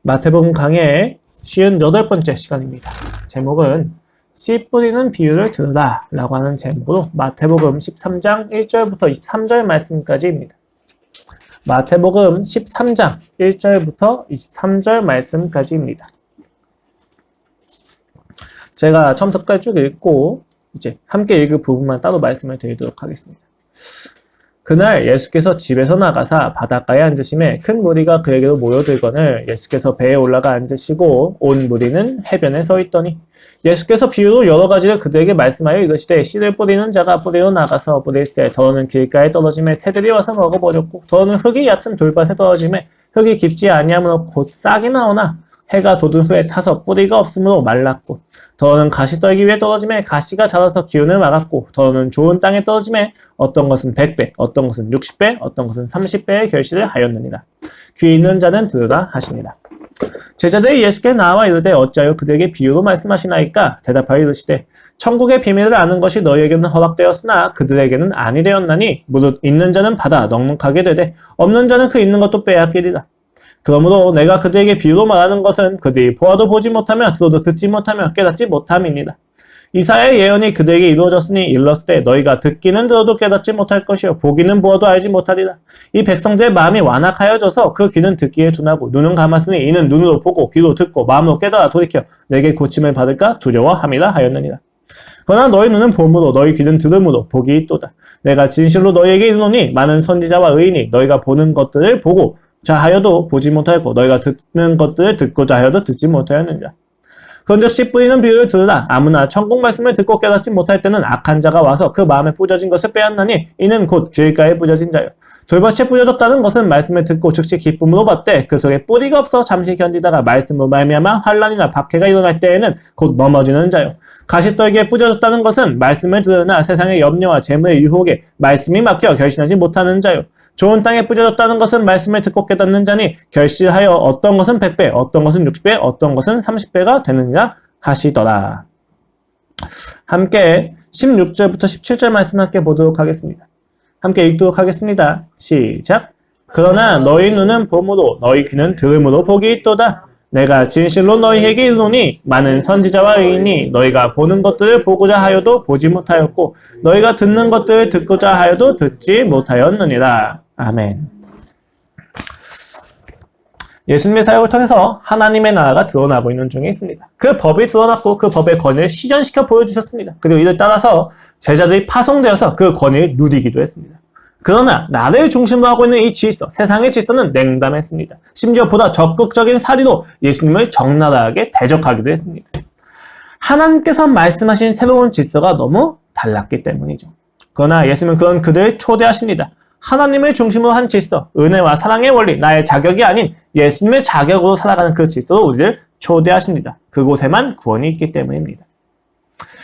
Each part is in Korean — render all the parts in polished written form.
마태복음 강의 58번째 시간입니다. 제목은 씨 뿌리는 비유를 들으라 라고 하는 제목으로 마태복음 13장 1절부터 23절 말씀까지입니다. 마태복음 13장 1절부터 23절 말씀까지입니다. 제가 처음부터 쭉 읽고 이제 함께 읽을 부분만 따로 말씀을 드리도록 하겠습니다. 그날 예수께서 집에서 나가사 바닷가에 앉으심에 큰 무리가 그에게로 모여들거늘 예수께서 배에 올라가 앉으시고 온 무리는 해변에 서 있더니 예수께서 비유로 여러 가지를 그들에게 말씀하여 이르시되 씨를 뿌리는 자가 뿌리로 나가서 뿌릴새 더러는 길가에 떨어짐에 새들이 와서 먹어버렸고 더러는 흙이 얕은 돌밭에 떨어짐에 흙이 깊지 아니하므로 곧 싹이 나오나 해가 돋은 후에 타서 뿌리가 없으므로 말랐고 더러는 가시떨기 위에 떨어짐에 가시가 자라서 기운을 막았고 더러는 좋은 땅에 떨어짐에 어떤 것은 100배, 어떤 것은 60배, 어떤 것은 30배의 결실을 하였느니라. 귀 있는 자는 들으라 하시니라. 제자들이 예수께 나와 이르되 어찌하여 그들에게 비유로 말씀하시나이까? 대답하여 이르시되 천국의 비밀을 아는 것이 너희에게는 허락되었으나 그들에게는 아니 되었나니 무릇 있는 자는 받아 넉넉하게 되되 없는 자는 그 있는 것도 빼앗기리라. 그러므로 내가 그들에게 비유로 말하는 것은 그들이 보아도 보지 못하며 들어도 듣지 못하며 깨닫지 못함이니라. 이사야의 예언이 그들에게 이루어졌으니 일렀을 너희가 듣기는 들어도 깨닫지 못할 것이요 보기는 보아도 알지 못하리라. 이 백성들의 마음이 완악하여져서 그 귀는 듣기에 둔하고 눈은 감았으니 이는 눈으로 보고 귀로 듣고 마음으로 깨달아 돌이켜 내게 고침을 받을까 두려워함이라 하였느니라. 그러나 너희 눈은 봄으로 너희 귀는 들음으로 복이 있도다. 내가 진실로 너희에게 이르노니 많은 선지자와 의인이 너희가 보는 것들을 보고 자하여도 보지 못하였고 너희가 듣는 것들을 듣고자 하여도 듣지 못하였느니라. 그런즉 씨 뿌리는 비유를 들으라. 아무나 천국 말씀을 듣고 깨닫지 못할 때는 악한 자가 와서 그 마음에 뿌려진 것을 빼앗나니 이는 곧 길가에 뿌려진 자요. 돌밭에 뿌려졌다는 것은 말씀을 듣고 즉시 기쁨으로 받되 그 속에 뿌리가 없어 잠시 견디다가 말씀으로 말미암아 환난이나 박해가 일어날 때에는 곧 넘어지는 자요. 가시떨기에 뿌려졌다는 것은 말씀을 들으나 세상의 염려와 재물의 유혹에 말씀이 막혀 결신하지 못하는 자요. 좋은 땅에 뿌려졌다는 것은 말씀을 듣고 깨닫는 자니 결실하여 어떤 것은 100배, 어떤 것은 60배, 어떤 것은 30배가 되느니라 하시더라. 함께 16절부터 17절 말씀 함께 보도록 하겠습니다. 함께 읽도록 하겠습니다. 시작. 그러나 너희 눈은 봄으로 너희 귀는 들음으로 복이 있도다. 내가 진실로 너희에게 이르노니 많은 선지자와 의인이 너희가 보는 것들을 보고자 하여도 보지 못하였고 너희가 듣는 것들을 듣고자 하여도 듣지 못하였느니라. 아멘. 예수님의 사역을 통해서 하나님의 나라가 드러나고 있는 중에 있습니다. 그 법이 드러났고 그 법의 권위를 실현시켜 보여주셨습니다. 그리고 이를 따라서 제자들이 파송되어서 그 권위를 누리기도 했습니다. 그러나 나를 중심으로 하고 있는 이 질서, 세상의 질서는 냉담했습니다. 심지어 보다 적극적인 사리로 예수님을 적나라하게 대적하기도 했습니다. 하나님께서 말씀하신 새로운 질서가 너무 달랐기 때문이죠. 그러나 예수님은 그런 그들을 초대하십니다. 하나님을 중심으로 한 질서, 은혜와 사랑의 원리, 나의 자격이 아닌 예수님의 자격으로 살아가는 그 질서로 우리를 초대하십니다. 그곳에만 구원이 있기 때문입니다.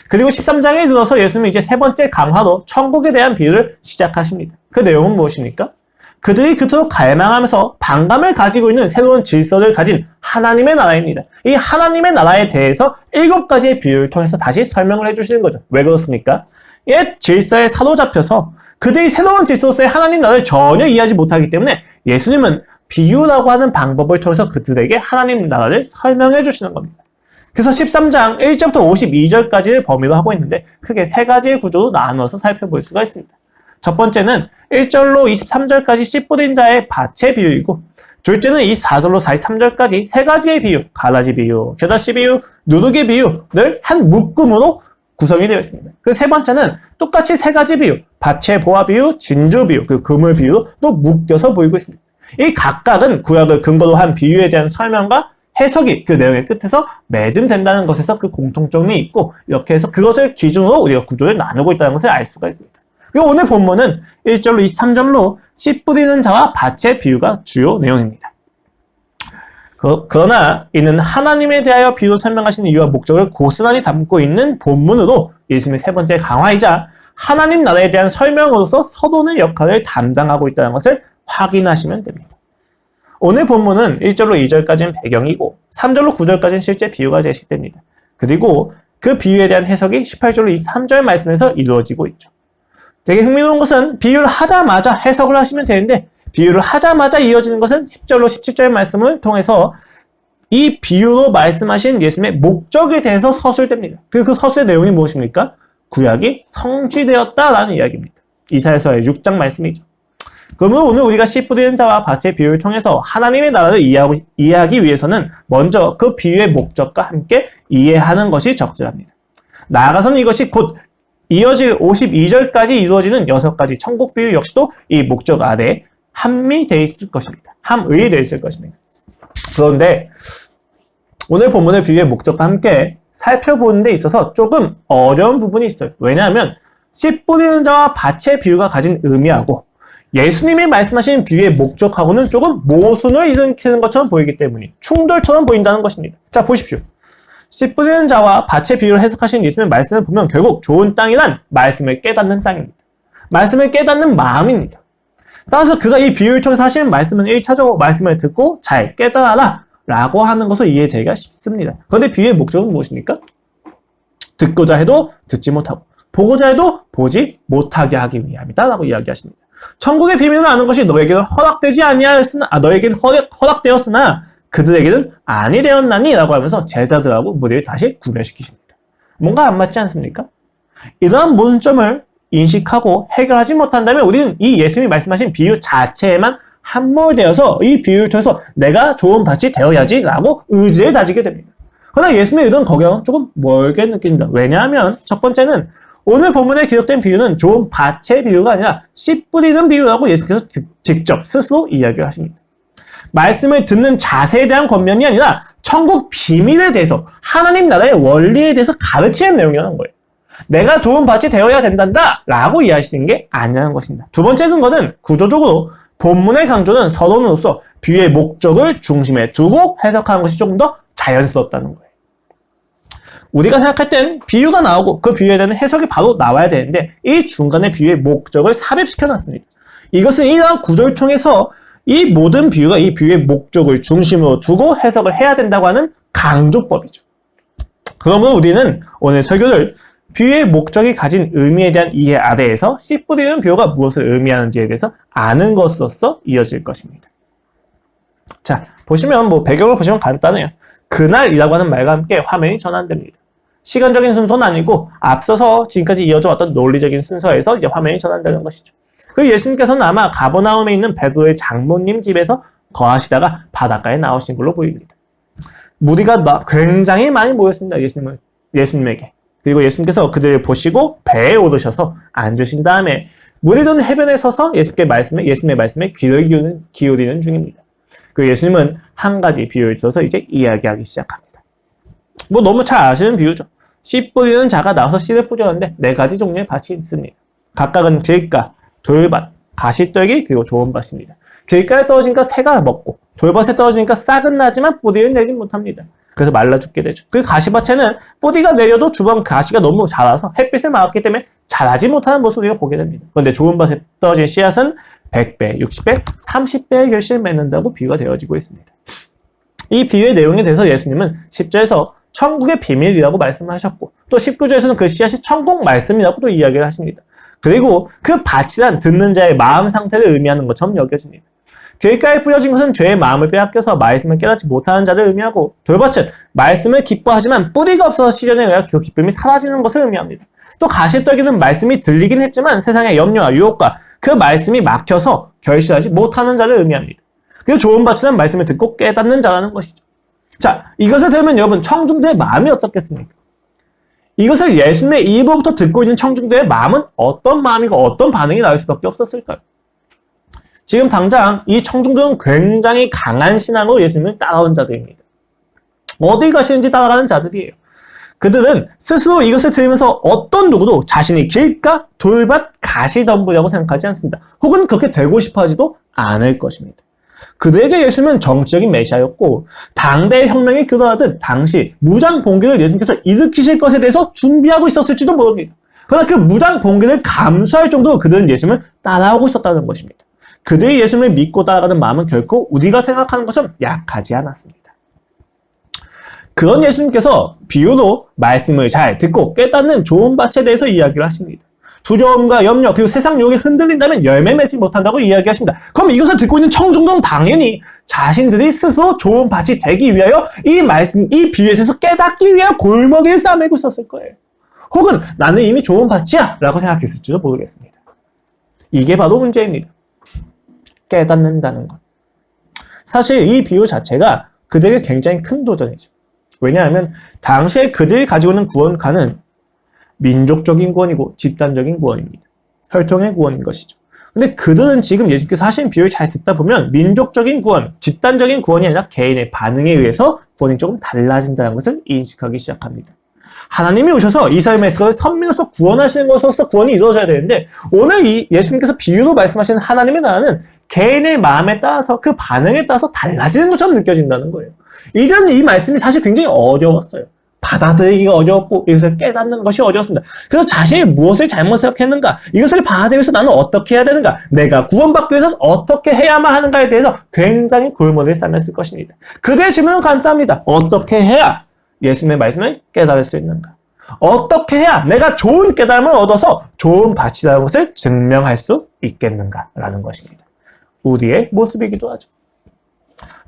그리고 13장에 들어서 예수님은 이제 세 번째 강화로 천국에 대한 비유를 시작하십니다. 그 내용은 무엇입니까? 그들이 그토록 갈망하면서 반감을 가지고 있는 새로운 질서를 가진 하나님의 나라입니다. 이 하나님의 나라에 대해서 7가지의 비유를 통해서 다시 설명을 해주시는 거죠. 왜 그렇습니까? 옛 질서에 사로잡혀서 그들이 새로운 질서로서의 하나님 나라를 전혀 이해하지 못하기 때문에 예수님은 비유라고 하는 방법을 통해서 그들에게 하나님 나라를 설명해 주시는 겁니다. 그래서 13장 1절부터 52절까지를 범위로 하고 있는데 크게 3가지의 구조로 나누어서 살펴볼 수가 있습니다. 첫 번째는 1절로 23절까지 씨 뿌린 자의 밭의 비유이고 둘째는 24절로 43절까지 3가지의 비유, 가라지 비유, 겨자씨 비유, 누룩의 비유를 한 묶음으로 구성이 되어 있습니다. 그 세 번째는 똑같이 3가지 비유, 밭의 보화 비유, 진주 비유, 그 그물 비유로 또 묶여서 보이고 있습니다. 이 각각은 구약을 근거로 한 비유에 대한 설명과 해석이 그 내용의 끝에서 맺음된다는 것에서 그 공통점이 있고 이렇게 해서 그것을 기준으로 우리가 구조를 나누고 있다는 것을 알 수가 있습니다. 그리고 오늘 본문은 1절로 23절로 씨 뿌리는 자와 밭의 비유가 주요 내용입니다. 그러나 이는 하나님에 대하여 비유로 설명하시는 이유와 목적을 고스란히 담고 있는 본문으로 예수님의 세 번째 강화이자 하나님 나라에 대한 설명으로서 서론의 역할을 담당하고 있다는 것을 확인하시면 됩니다. 오늘 본문은 1절로 2절까지는 배경이고 3절로 9절까지는 실제 비유가 제시됩니다. 그리고 그 비유에 대한 해석이 18절로 23절 말씀에서 이루어지고 있죠. 되게 흥미로운 것은 비유를 하자마자 해석을 하시면 되는데 비유를 하자마자 이어지는 것은 10절로 17절 말씀을 통해서 이 비유로 말씀하신 예수님의 목적에 대해서 서술됩니다. 그 서술의 내용이 무엇입니까? 구약이 성취되었다라는 이야기입니다. 이사야서의 6장 말씀이죠. 그러면 오늘 우리가 씨 뿌리는 자와 밭의 비유를 통해서 하나님의 나라를 이해하기 위해서는 먼저 그 비유의 목적과 함께 이해하는 것이 적절합니다. 나아가서는 이것이 곧 이어질 52절까지 이루어지는 6가지 천국 비유 역시도 이 목적 아래에 함의되어 있을 것입니다. 함의되어 있을 것입니다. 그런데 오늘 본문의 비유의 목적과 함께 살펴보는 데 있어서 조금 어려운 부분이 있어요. 왜냐하면 씨 뿌리는 자와 밭의 비유가 가진 의미하고 예수님이 말씀하신 비유의 목적하고는 조금 모순을 일으키는 것처럼 보이기 때문에 충돌처럼 보인다는 것입니다. 자, 보십시오. 씨 뿌리는 자와 밭의 비유를 해석하신 예수님의 말씀을 보면 결국 좋은 땅이란 말씀을 깨닫는 땅입니다. 말씀을 깨닫는 마음입니다. 따라서 그가 이 비유를 통해서 하시는 말씀은 1차적으로 말씀을 듣고 잘 깨달아라 라고 하는 것을 이해되기가 쉽습니다. 그런데 비유의 목적은 무엇입니까? 듣고자 해도 듣지 못하고 보고자 해도 보지 못하게 하기 위함이다 라고 이야기하십니다. 천국의 비밀을 아는 것이 너에게는 너에게는 허락되었으나 그들에게는 아니 되었나니 라고 하면서 제자들하고 무리를 다시 구별시키십니다. 뭔가 안 맞지 않습니까? 이러한 모순점을 인식하고 해결하지 못한다면 우리는 이 예수님이 말씀하신 비유 자체에만 함몰되어서 이 비유를 통해서 내가 좋은 밭이 되어야지 라고 의지를 다지게 됩니다. 그러나 예수님의 의도는 거기랑 조금 멀게 느껴진다. 왜냐하면 첫 번째는 오늘 본문에 기록된 비유는 좋은 밭의 비유가 아니라 씨 뿌리는 비유라고 예수님께서 직접 스스로 이야기를 하십니다. 말씀을 듣는 자세에 대한 권면이 아니라 천국 비밀에 대해서 하나님 나라의 원리에 대해서 가르치는 내용이라는 거예요. 내가 좋은 밭이 되어야 된단다 라고 이해하시는 게 아니라는 것입니다. 두 번째 근거는 구조적으로 본문의 강조는 서론으로서 비유의 목적을 중심에 두고 해석하는 것이 조금 더 자연스럽다는 거예요. 우리가 생각할 땐 비유가 나오고 그 비유에 대한 해석이 바로 나와야 되는데 이 중간에 비유의 목적을 삽입시켜 놨습니다. 이것은 이러한 구조를 통해서 이 모든 비유가 이 비유의 목적을 중심으로 두고 해석을 해야 된다고 하는 강조법이죠. 그러면 우리는 오늘 설교를 비유의 목적이 가진 의미에 대한 이해 아래에서 씨 뿌리는 비유가 무엇을 의미하는지에 대해서 아는 것으로서 이어질 것입니다. 자, 보시면 배경을 보시면 간단해요. 그날이라고 하는 말과 함께 화면이 전환됩니다. 시간적인 순서는 아니고 앞서서 지금까지 이어져 왔던 논리적인 순서에서 이제 화면이 전환되는 것이죠. 그 예수님께서는 아마 가버나움에 있는 베드로의 장모님 집에서 거하시다가 바닷가에 나오신 걸로 보입니다. 무리가 굉장히 많이 모였습니다. 예수님에게. 그리고 예수님께서 그들을 보시고 배에 오르셔서 앉으신 다음에 무리들은 해변에 서서 예수님의 말씀에 귀를 기울이는 중입니다. 그 예수님은 한 가지 비유를 들어서 이제 이야기하기 시작합니다. 너무 잘 아시는 비유죠. 씨 뿌리는 자가 나와서 씨를 뿌렸는데 4가지 종류의 밭이 있습니다. 각각은 길가, 돌밭, 가시떨기, 그리고 좋은 밭입니다. 길가에 떨어지니까 새가 먹고 돌밭에 떨어지니까 싹은 나지만 뿌리를 내지 못합니다. 그래서 말라 죽게 되죠. 그 가시밭에는 뿌리가 내려도 주변 가시가 너무 자라서 햇빛을 막았기 때문에 자라지 못하는 모습을 우리가 보게 됩니다. 그런데 좋은 밭에 떨어진 씨앗은 100배, 60배, 30배의 결실을 맺는다고 비유가 되어지고 있습니다. 이 비유의 내용에 대해서 예수님은 10절에서 천국의 비밀이라고 말씀을 하셨고 또 19절에서는 그 씨앗이 천국 말씀이라고 또 이야기를 하십니다. 그리고 그 밭이란 듣는 자의 마음 상태를 의미하는 것처럼 여겨집니다. 길가에 뿌려진 것은 죄의 마음을 빼앗겨서 말씀을 깨닫지 못하는 자를 의미하고 돌밭은 말씀을 기뻐하지만 뿌리가 없어서 시련에 의해 그 기쁨이 사라지는 것을 의미합니다. 또 가시떨기는 말씀이 들리긴 했지만 세상의 염려와 유혹과 그 말씀이 막혀서 결실하지 못하는 자를 의미합니다. 그리고 좋은 밭이란 말씀을 듣고 깨닫는 자라는 것이죠. 자, 이것을 들으면 여러분 청중들의 마음이 어떻겠습니까? 이것을 예수님의 입으로부터 듣고 있는 청중들의 마음은 어떤 마음이고 어떤 반응이 나올 수밖에 없었을까요? 지금 당장 이 청중들은 굉장히 강한 신앙으로 예수님을 따라온 자들입니다. 어디 가시는지 따라가는 자들이에요. 그들은 스스로 이것을 들으면서 어떤 누구도 자신이 길가, 돌밭, 가시덤불이라고 생각하지 않습니다. 혹은 그렇게 되고 싶어 하지도 않을 것입니다. 그들에게 예수님은 정치적인 메시아였고 당대의 혁명이 그러하듯 당시 무장 봉기를 예수님께서 일으키실 것에 대해서 준비하고 있었을지도 모릅니다. 그러나 그 무장 봉기를 감수할 정도로 그들은 예수님을 따라오고 있었다는 것입니다. 그들이 예수님을 믿고 따라가는 마음은 결코 우리가 생각하는 것처럼 약하지 않았습니다. 그런 예수님께서 비유로 말씀을 잘 듣고 깨닫는 좋은 밭에 대해서 이야기를 하십니다. 두려움과 염려 그리고 세상 유혹에 흔들린다면 열매 맺지 못한다고 이야기하십니다. 그럼 이것을 듣고 있는 청중들은 당연히 자신들이 스스로 좋은 밭이 되기 위하여 이 비유에 대해서 깨닫기 위하여 골머리를 싸매고 있었을 거예요. 혹은 나는 이미 좋은 밭이야 라고 생각했을지도 모르겠습니다. 이게 바로 문제입니다. 깨닫는다는 것. 사실 이 비유 자체가 그들에게 굉장히 큰 도전이죠. 왜냐하면 당시에 그들이 가지고 있는 구원관은 민족적인 구원이고 집단적인 구원입니다. 혈통의 구원인 것이죠. 근데 그들은 지금 예수께서 하신 비유를 잘 듣다 보면 민족적인 구원, 집단적인 구원이 아니라 개인의 반응에 의해서 구원이 조금 달라진다는 것을 인식하기 시작합니다. 하나님이 오셔서 이스라엘 백성을 선민으로서 구원하시는 것으로서 구원이 이루어져야 되는데 오늘 예수님께서 비유로 말씀하시는 하나님의 나라는 개인의 마음에 따라서 그 반응에 따라서 달라지는 것처럼 느껴진다는 거예요. 이런 이 말씀이 사실 굉장히 어려웠어요. 받아들이기가 어려웠고 이것을 깨닫는 것이 어려웠습니다. 그래서 자신이 무엇을 잘못 생각했는가, 이것을 받아들이기 위해서 나는 어떻게 해야 되는가, 내가 구원받기 위해서는 어떻게 해야만 하는가에 대해서 굉장히 골머리를 싸맸을 것입니다. 그들의 질문은 간단합니다. 어떻게 해야 예수님의 말씀을 깨달을 수 있는가? 어떻게 해야 내가 좋은 깨달음을 얻어서 좋은 밭이라는 것을 증명할 수 있겠는가? 라는 것입니다. 우리의 모습이기도 하죠.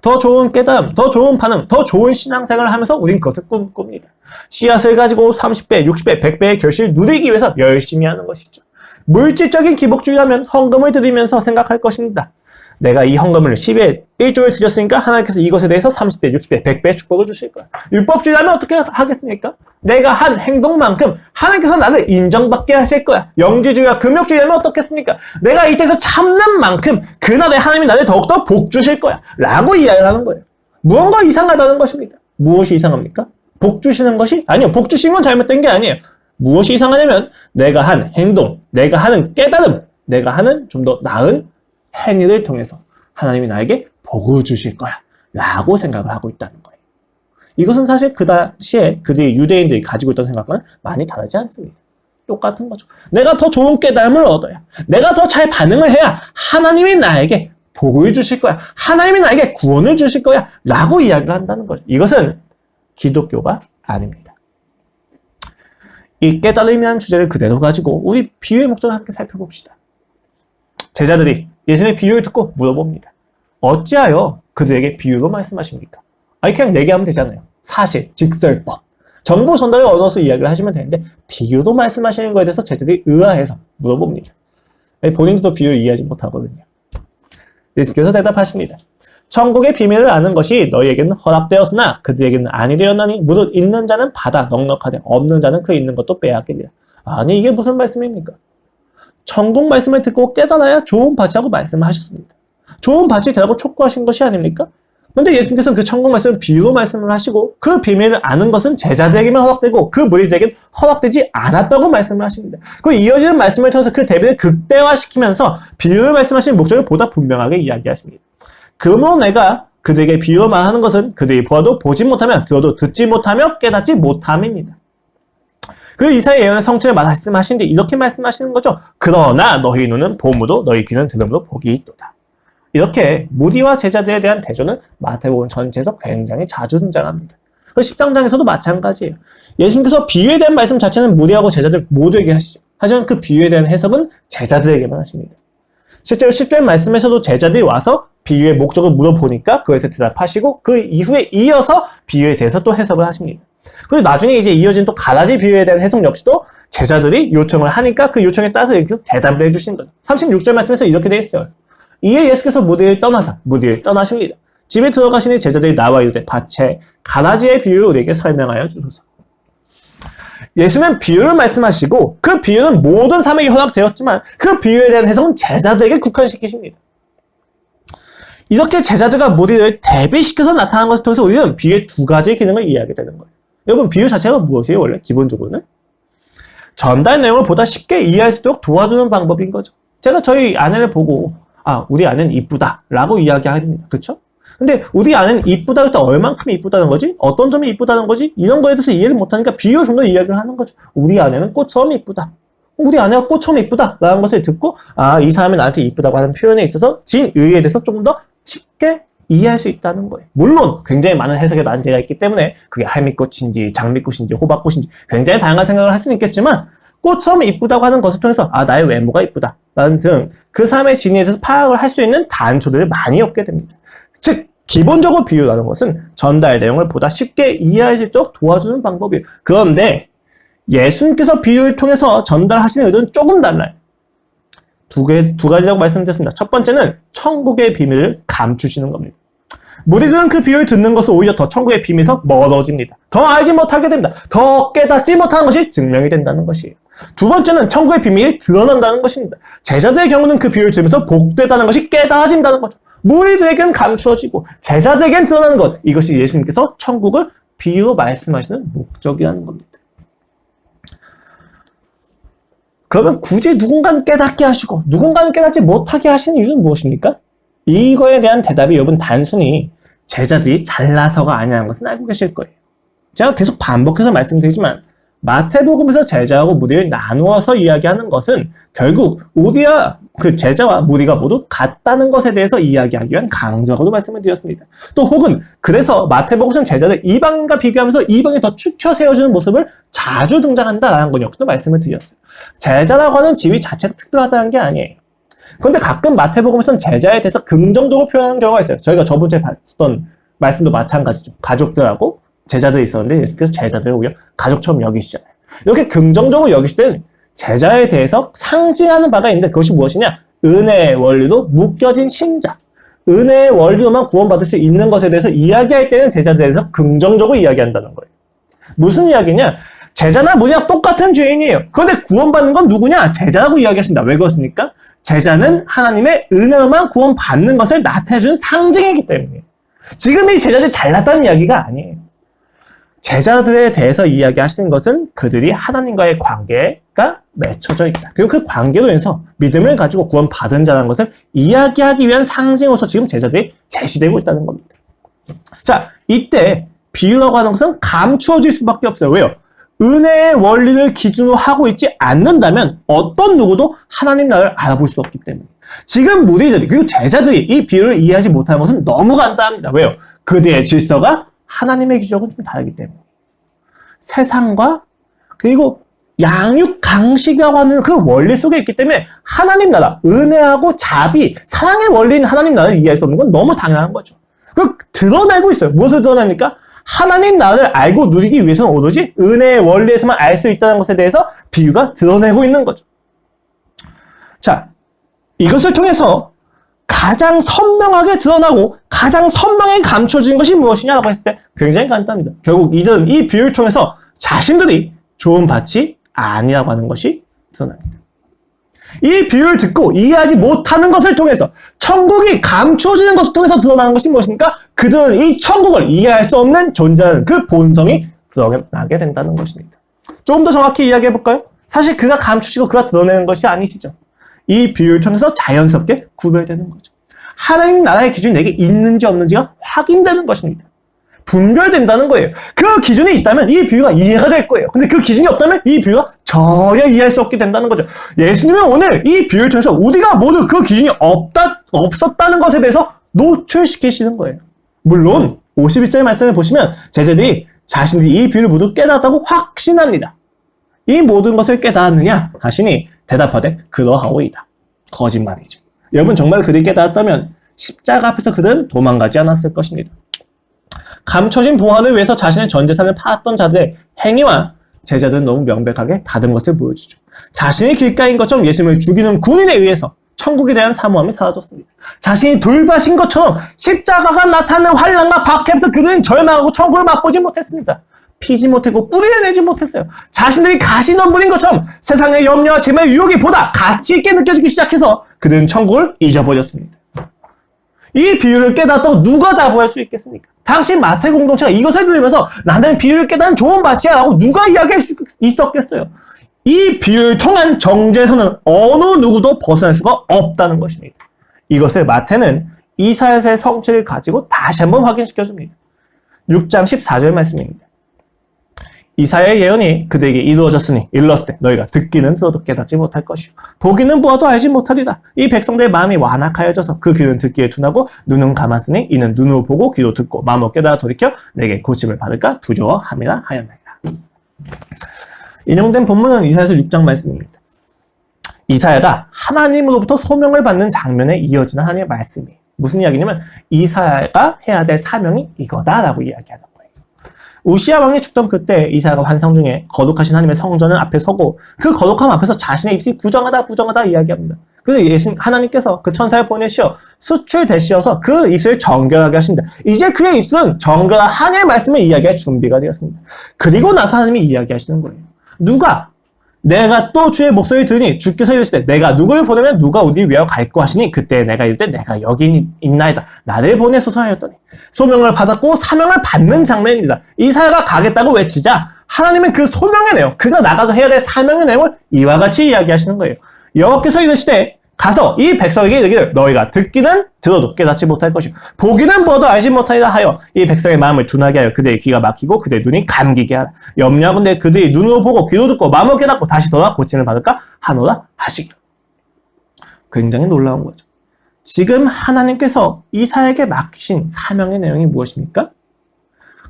더 좋은 깨달음, 더 좋은 반응, 더 좋은 신앙생활을 하면서 우린 그것을 꿈꿉니다. 씨앗을 가지고 30배, 60배, 100배의 결실을 누리기 위해서 열심히 하는 것이죠. 물질적인 기복주의라면 헌금을 드리면서 생각할 것입니다. 내가 이 헌금을 10에 1조를 드렸으니까 하나님께서 이것에 대해서 30배, 60배, 100배의 축복을 주실 거야. 율법주의라면 어떻게 하겠습니까? 내가 한 행동만큼 하나님께서 나를 인정받게 하실 거야. 영지주의와 금욕주의라면 어떻겠습니까? 내가 이 땅에서 참는 만큼 그날에 하나님이 나를 더욱더 복 주실 거야. 라고 이야기를 하는 거예요. 무언가 이상하다는 것입니다. 무엇이 이상합니까? 복 주시는 것이? 아니요. 복 주시는 건 잘못된 게 아니에요. 무엇이 이상하냐면 내가 한 행동, 내가 하는 깨달음, 내가 하는 좀 더 나은 행위를 통해서 하나님이 나에게 복을 주실 거야 라고 생각을 하고 있다는 거예요. 이것은 사실 그 당시에 그들이 유대인들이 가지고 있던 생각과는 많이 다르지 않습니다. 똑같은 거죠. 내가 더 좋은 깨달음을 얻어야, 내가 더 잘 반응을 해야 하나님이 나에게 복을 주실 거야, 하나님이 나에게 구원을 주실 거야 라고 이야기를 한다는 거죠. 이것은 기독교가 아닙니다. 이 깨달음이라는 주제를 그대로 가지고 우리 비유의 목적을 함께 살펴봅시다. 제자들이 예수님의 비유를 듣고 물어봅니다. 어찌하여 그들에게 비유로 말씀하십니까? 아니 그냥 얘기하면 되잖아요. 사실, 직설법, 정보 전달을 얻어서 이야기를 하시면 되는데 비유로 말씀하시는 거에 대해서 제자들이 의아해서 물어봅니다. 본인도 비유를 이해하지 못하거든요. 예수께서 대답하십니다. 천국의 비밀을 아는 것이 너희에게는 허락되었으나 그들에게는 아니 되었나니 무릇 있는 자는 받아 넉넉하되 없는 자는 그 있는 것도 빼앗기리라. 아니 이게 무슨 말씀입니까? 천국 말씀을 듣고 깨달아야 좋은 밭이라고 말씀을 하셨습니다. 좋은 밭이 되라고 촉구하신 것이 아닙니까? 그런데 예수님께서는 그 천국 말씀을 비유로 말씀을 하시고 그 비밀을 아는 것은 제자들에게만 허락되고 그 무리들에게는 허락되지 않았다고 말씀을 하십니다. 그 이어지는 말씀을 통해서 그 대비를 극대화시키면서 비유를 말씀하신 목적을 보다 분명하게 이야기하십니다. 그러므로 내가 그들에게 비유로 말하는 것은 그들이 보아도 보지 못하며 들어도 듣지 못하며 깨닫지 못함입니다. 그 이사야 예언의 성취를 말씀하신 뒤 이렇게 말씀하시는 거죠. 그러나 너희 눈은 봄으로 너희 귀는 들음으로 복이 있도다. 이렇게 무리와 제자들에 대한 대조는 마태복음 전체에서 굉장히 자주 등장합니다. 그 13장에서도 마찬가지예요. 예수님께서 비유에 대한 말씀 자체는 무리하고 제자들 모두에게 하시죠. 하지만 그 비유에 대한 해석은 제자들에게만 하십니다. 실제로 10절 말씀에서도 제자들이 와서 비유의 목적을 물어보니까 그것에 대답하시고 그 이후에 이어서 비유에 대해서 또 해석을 하십니다. 그리고 나중에 이제 이어진 또 가라지 비유에 대한 해석 역시도 제자들이 요청을 하니까 그 요청에 따라서 이렇게 대답을 해주시는 거죠. 36절 말씀에서 이렇게 되어 있어요. 이에 예수께서 무리를 떠나십니다. 집에 들어가시니 제자들이 나와 이르되 밭에 가라지의 비유를 우리에게 설명하여 주소서. 예수는 비유를 말씀하시고 그 비유는 모든 사람에게 허락되었지만 그 비유에 대한 해석은 제자들에게 국한시키십니다. 이렇게 제자들과 무리를 대비시켜서 나타난 것을 통해서 우리는 비유의 두 가지의 기능을 이해하게 되는 거예요. 여러분 비유 자체가 무엇이에요? 원래 기본적으로는 전달 내용을 보다 쉽게 이해할 수 있도록 도와주는 방법인 거죠. 제가 저희 아내를 보고 우리 아내는 이쁘다 라고 이야기합니다. 그렇죠? 근데 우리 아내는 이쁘다고 해서 얼만큼 이쁘다는 거지? 어떤 점이 이쁘다는 거지? 이런 거에 대해서 이해를 못하니까 비유로 좀 더 이야기를 하는 거죠. 우리 아내는 꽃처럼 이쁘다. 우리 아내가 꽃처럼 이쁘다 라는 것을 듣고 이 사람이 나한테 이쁘다고 하는 표현에 있어서 진의에 대해서 조금 더 쉽게 이해할 수 있다는 거예요. 물론 굉장히 많은 해석의 난제가 있기 때문에 그게 할미꽃인지 장미꽃인지 호박꽃인지 굉장히 다양한 생각을 할 수는 있겠지만 꽃처럼 이쁘다고 하는 것을 통해서 나의 외모가 이쁘다 라는 등 그 사람의 진위에 대해서 파악을 할 수 있는 단초들을 많이 얻게 됩니다. 즉 기본적으로 비유라는 것은 전달 내용을 보다 쉽게 이해할 수 있도록 도와주는 방법이에요. 그런데 예수님께서 비유를 통해서 전달하시는 의도는 조금 달라요. 두 가지라고 말씀드렸습니다. 첫 번째는 천국의 비밀을 감추시는 겁니다. 무리들은 그 비유를 듣는 것은 오히려 더 천국의 비밀에서 멀어집니다. 더 알지 못하게 됩니다. 더 깨닫지 못하는 것이 증명이 된다는 것이에요. 두 번째는 천국의 비밀이 드러난다는 것입니다. 제자들의 경우는 그 비유를 들으면서 복되다는 것이 깨달아진다는 거죠. 무리들에게는 감추어지고 제자들에게는 드러나는 것, 이것이 예수님께서 천국을 비유로 말씀하시는 목적이라는 겁니다. 그러면 굳이 누군가는 깨닫게 하시고 누군가는 깨닫지 못하게 하시는 이유는 무엇입니까? 이거에 대한 대답이 여러분 단순히 제자들이 잘나서가 아니라는 것은 알고 계실 거예요. 제가 계속 반복해서 말씀드리지만 마태복음에서 제자하고 무리를 나누어서 이야기하는 것은 결국 우리와 그 제자와 무리가 모두 같다는 것에 대해서 이야기하기 위한 강조라고도 말씀을 드렸습니다. 또 혹은 그래서 마태복음에서는 제자들 이방인과 비교하면서 이방이 더 축혀 세워주는 모습을 자주 등장한다라는 건 역시도 말씀을 드렸어요. 제자라고 하는 지위 자체가 특별하다는 게 아니에요. 그런데 가끔 마태복음에서는 제자에 대해서 긍정적으로 표현하는 경우가 있어요. 저희가 저번주에 봤던 말씀도 마찬가지죠. 가족들하고 제자들이 있었는데 예수께서 제자들을 오히려 가족처럼 여기시잖아요. 이렇게 긍정적으로 여기실 때는 제자에 대해서 상징하는 바가 있는데 그것이 무엇이냐? 은혜의 원리로 묶여진 신자. 은혜의 원리로만 구원받을 수 있는 것에 대해서 이야기할 때는 제자들에 대해서 긍정적으로 이야기한다는 거예요. 무슨 이야기냐? 제자나 무리랑 똑같은 죄인이에요. 그런데 구원받는 건 누구냐? 제자라고 이야기하신다. 왜 그렇습니까? 제자는 하나님의 은혜로만 구원받는 것을 나타내주는 상징이기 때문에. 지금 이 제자들이 잘났다는 이야기가 아니에요. 제자들에 대해서 이야기하시는 것은 그들이 하나님과의 관계가 맺혀져 있다. 그리고 그 관계로 인해서 믿음을 가지고 구원받은 자라는 것을 이야기하기 위한 상징으로서 지금 제자들이 제시되고 있다는 겁니다. 자, 이때 비유라고 하는 것은 감추어질 수밖에 없어요. 왜요? 은혜의 원리를 기준으로 하고 있지 않는다면 어떤 누구도 하나님 나라를 알아볼 수 없기 때문에. 지금 무리들이 그리고 제자들이 이 비유를 이해하지 못하는 것은 너무 간단합니다. 왜요? 그들의 질서가 하나님의 기준하고는 좀 다르기 때문에. 세상과 그리고 양육 강식이라고 하는 그 원리 속에 있기 때문에 하나님 나라, 은혜하고 자비, 사랑의 원리인 하나님 나라를 이해할 수 없는 건 너무 당연한 거죠. 그 드러내고 있어요. 무엇을 드러냅니까? 하나님 나라를 알고 누리기 위해서는 오로지 은혜의 원리에서만 알 수 있다는 것에 대해서 비유가 드러내고 있는 거죠. 자, 이것을 통해서 가장 선명하게 드러나고 가장 선명하게 감춰진 것이 무엇이냐라고 했을 때 굉장히 간단합니다. 결국 이들은 이 비유를 통해서 자신들이 좋은 밭이 아니라고 하는 것이 드러납니다. 이 비유를 듣고 이해하지 못하는 것을 통해서 천국이 감추어지는 것을 통해서 드러나는 것이 무엇입니까? 그들은 이 천국을 이해할 수 없는 존재라는 그 본성이 드러나게 된다는 것입니다. 조금 더 정확히 이야기해 볼까요? 사실 그가 감추시고 그가 드러내는 것이 아니시죠. 이 비유를 통해서 자연스럽게 구별되는 거죠. 하나님 나라의 기준이 내게 있는지 없는지가 확인되는 것입니다. 분별된다는 거예요. 그 기준이 있다면 이 비유가 이해가 될 거예요. 근데 그 기준이 없다면 이 비유가 전혀 이해할 수 없게 된다는 거죠. 예수님은 오늘 이 비유를 통해서 우리가 모두 그 기준이 없었다는 것에 대해서 노출시키시는 거예요. 물론 51절 말씀을 보시면 제자들이 자신들이 이 비유를 모두 깨달았다고 확신합니다. 이 모든 것을 깨달았느냐 하시니 대답하되 그러하오이다. 거짓말이죠. 여러분 정말 그들이 깨달았다면 십자가 앞에서 그들은 도망가지 않았을 것입니다. 감춰진 보화를 위해서 자신의 전 재산을 팔았던 자들의 행위와 제자들은 너무 명백하게 다른 것을 보여주죠. 자신이 길가인 것처럼 예수님을 죽이는 군인에 의해서 천국에 대한 사모함이 사라졌습니다. 자신이 돌봐신 것처럼 십자가가 나타나는 환난과 박해에서 그들은 절망하고 천국을 맛보지 못했습니다. 피지 못했고 뿌리를 내지 못했어요. 자신들이 가시덤불인 것처럼 세상의 염려와 재물의 유혹이 보다 가치 있게 느껴지기 시작해서 그들은 천국을 잊어버렸습니다. 이 비유를 깨닫다고 누가 자부할 수 있겠습니까? 당시 마태 공동체가 이것을 들으면서 나는 비유를 깨닫는 좋은 밭이야 라고 누가 이야기할 수 있었겠어요? 이 비유를 통한 정죄에서는 어느 누구도 벗어날 수가 없다는 것입니다. 이것을 마태는 이사야서의 성취를 가지고 다시 한번 확인시켜줍니다. 6장 14절 말씀입니다. 이사야의 예언이 그들에게 이루어졌으니 일렀을 때 너희가 듣기는 들어도 깨닫지 못할 것이요 보기는 보아도 알지 못하리라. 이 백성들의 마음이 완악하여져서 그 귀는 듣기에 둔하고 눈은 감았으니 이는 눈으로 보고 귀로 듣고 마음으로 깨달아 돌이켜 내게 고침을 받을까 두려워함이라 하였나이다. 인용된 본문은 이사야서 6장 말씀입니다. 이사야가 하나님으로부터 소명을 받는 장면에 이어지는 하나님의 말씀이에요. 무슨 이야기냐면 이사야가 해야 될 사명이 이거다라고 이야기하는 거예요. 우시야 왕이 죽던 그때 이사야가 환상 중에 거룩하신 하나님의 성전을 앞에 서고 그 거룩함 앞에서 자신의 입술이 부정하다 이야기합니다. 그래서 하나님께서 그 천사를 보내시어 수출되시어서 그 입술을 정결하게 하신다. 이제 그의 입술은 정결한 하나님의 말씀을 이야기할 준비가 되었습니다. 그리고 나서 하나님이 이야기하시는 거예요. 누가 내가 또 주의 목소리를 들으니 주께서 이르시되 내가 누구를 보내면 누가 우리를 위하여 갈고 하시니 그때 내가 이르되 내가 여기 있나이다. 나를 보내소서 하였더니 소명을 받았고 사명을 받는 장면입니다. 이사야가 가겠다고 외치자 하나님은 그 소명의 내용, 그가 나가서 해야 될 사명의 내용을 이와 같이 이야기하시는 거예요. 여호와께서 이르시되 가서 이 백성에게 이르기를 너희가 듣기는 들어도 깨닫지 못할 것이요 보기는 보아도 알지 못하리라 하여 이 백성의 마음을 둔하게 하여 그들의 귀가 막히고 그들의 눈이 감기게 하라. 염려하건대 그들이 눈으로 보고 귀로 듣고 마음으로 깨닫고 다시 돌아 고침을 받을까 하노라 하시기로. 굉장히 놀라운 거죠. 지금 하나님께서 이사야에게 맡기신 사명의 내용이 무엇입니까?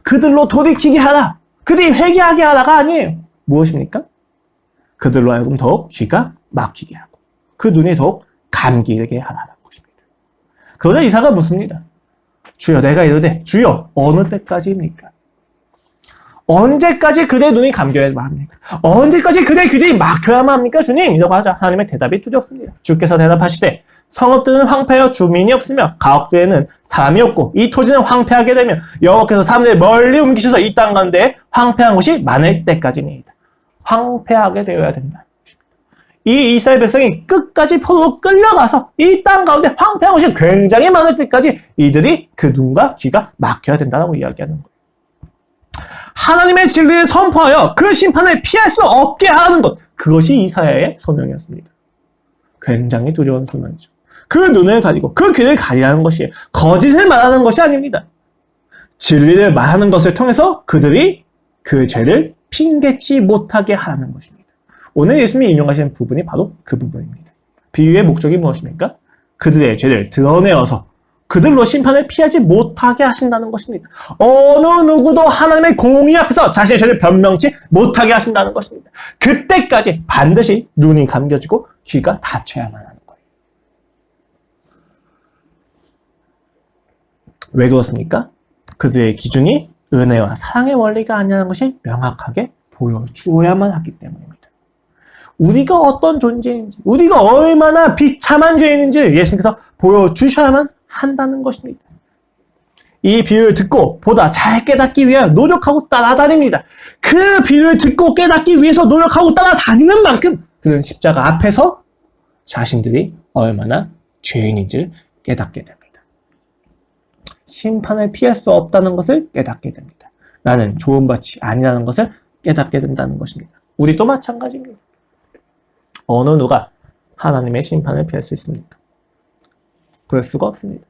그들로 돌이키게 하라. 그들이 회개하게 하라가 아니에요. 무엇입니까? 그들로 하여금 더욱 귀가 막히게 하고 그 눈이 더욱 감기게 하라는 것입니다. 그러자 이사가 묻습니다. 주여 내가 이르되 주여 어느 때까지입니까? 언제까지 그대의 눈이 감겨야만 합니까? 언제까지 그대의 귀들이 막혀야만 합니까? 주님 이라고 하자 하나님의 대답이 두렵습니다. 주께서 대답하시되 성읍들은 황폐하여 주민이 없으며 가옥들에는 사람이 없고 이 토지는 황폐하게 되며 여호와께서 사람들을 멀리 옮기셔서 이 땅 가운데 황폐한 곳이 많을 때까지니이다. 황폐하게 되어야 된다. 이 이스라엘 백성이 끝까지 포로로 끌려가서 이 땅 가운데 황폐한 곳이 굉장히 많을 때까지 이들이 그 눈과 귀가 막혀야 된다고 이야기하는 거예요. 하나님의 진리를 선포하여 그 심판을 피할 수 없게 하는 것, 그것이 이사야의 소명이었습니다. 굉장히 두려운 소명이죠. 그 눈을 가리고 그 귀를 가리라는 것이에요. 거짓을 말하는 것이 아닙니다. 진리를 말하는 것을 통해서 그들이 그 죄를 핑계치 못하게 하는 것입니다. 오늘 예수님이 인용하시는 부분이 바로 그 부분입니다. 비유의 목적이 무엇입니까? 그들의 죄를 드러내어서 그들로 심판을 피하지 못하게 하신다는 것입니다. 어느 누구도 하나님의 공의 앞에서 자신의 죄를 변명치 못하게 하신다는 것입니다. 그때까지 반드시 눈이 감겨지고 귀가 닫혀야만 하는 거예요. 왜 그렇습니까? 그들의 기준이 은혜와 사랑의 원리가 아니라는 것이 명확하게 보여주어야만 하기 때문입니다. 우리가 어떤 존재인지, 우리가 얼마나 비참한 죄인인지 예수님께서 보여주셔야만 한다는 것입니다. 이 비유를 듣고 보다 잘 깨닫기 위해 노력하고 따라다닙니다. 그 비유를 듣고 깨닫기 위해서 노력하고 따라다니는 만큼 그는 십자가 앞에서 자신들이 얼마나 죄인인지를 깨닫게 됩니다. 심판을 피할 수 없다는 것을 깨닫게 됩니다. 나는 좋은 밭이 아니라는 것을 깨닫게 된다는 것입니다. 우리도 마찬가지입니다. 어느 누가 하나님의 심판을 피할 수 있습니까? 그럴 수가 없습니다.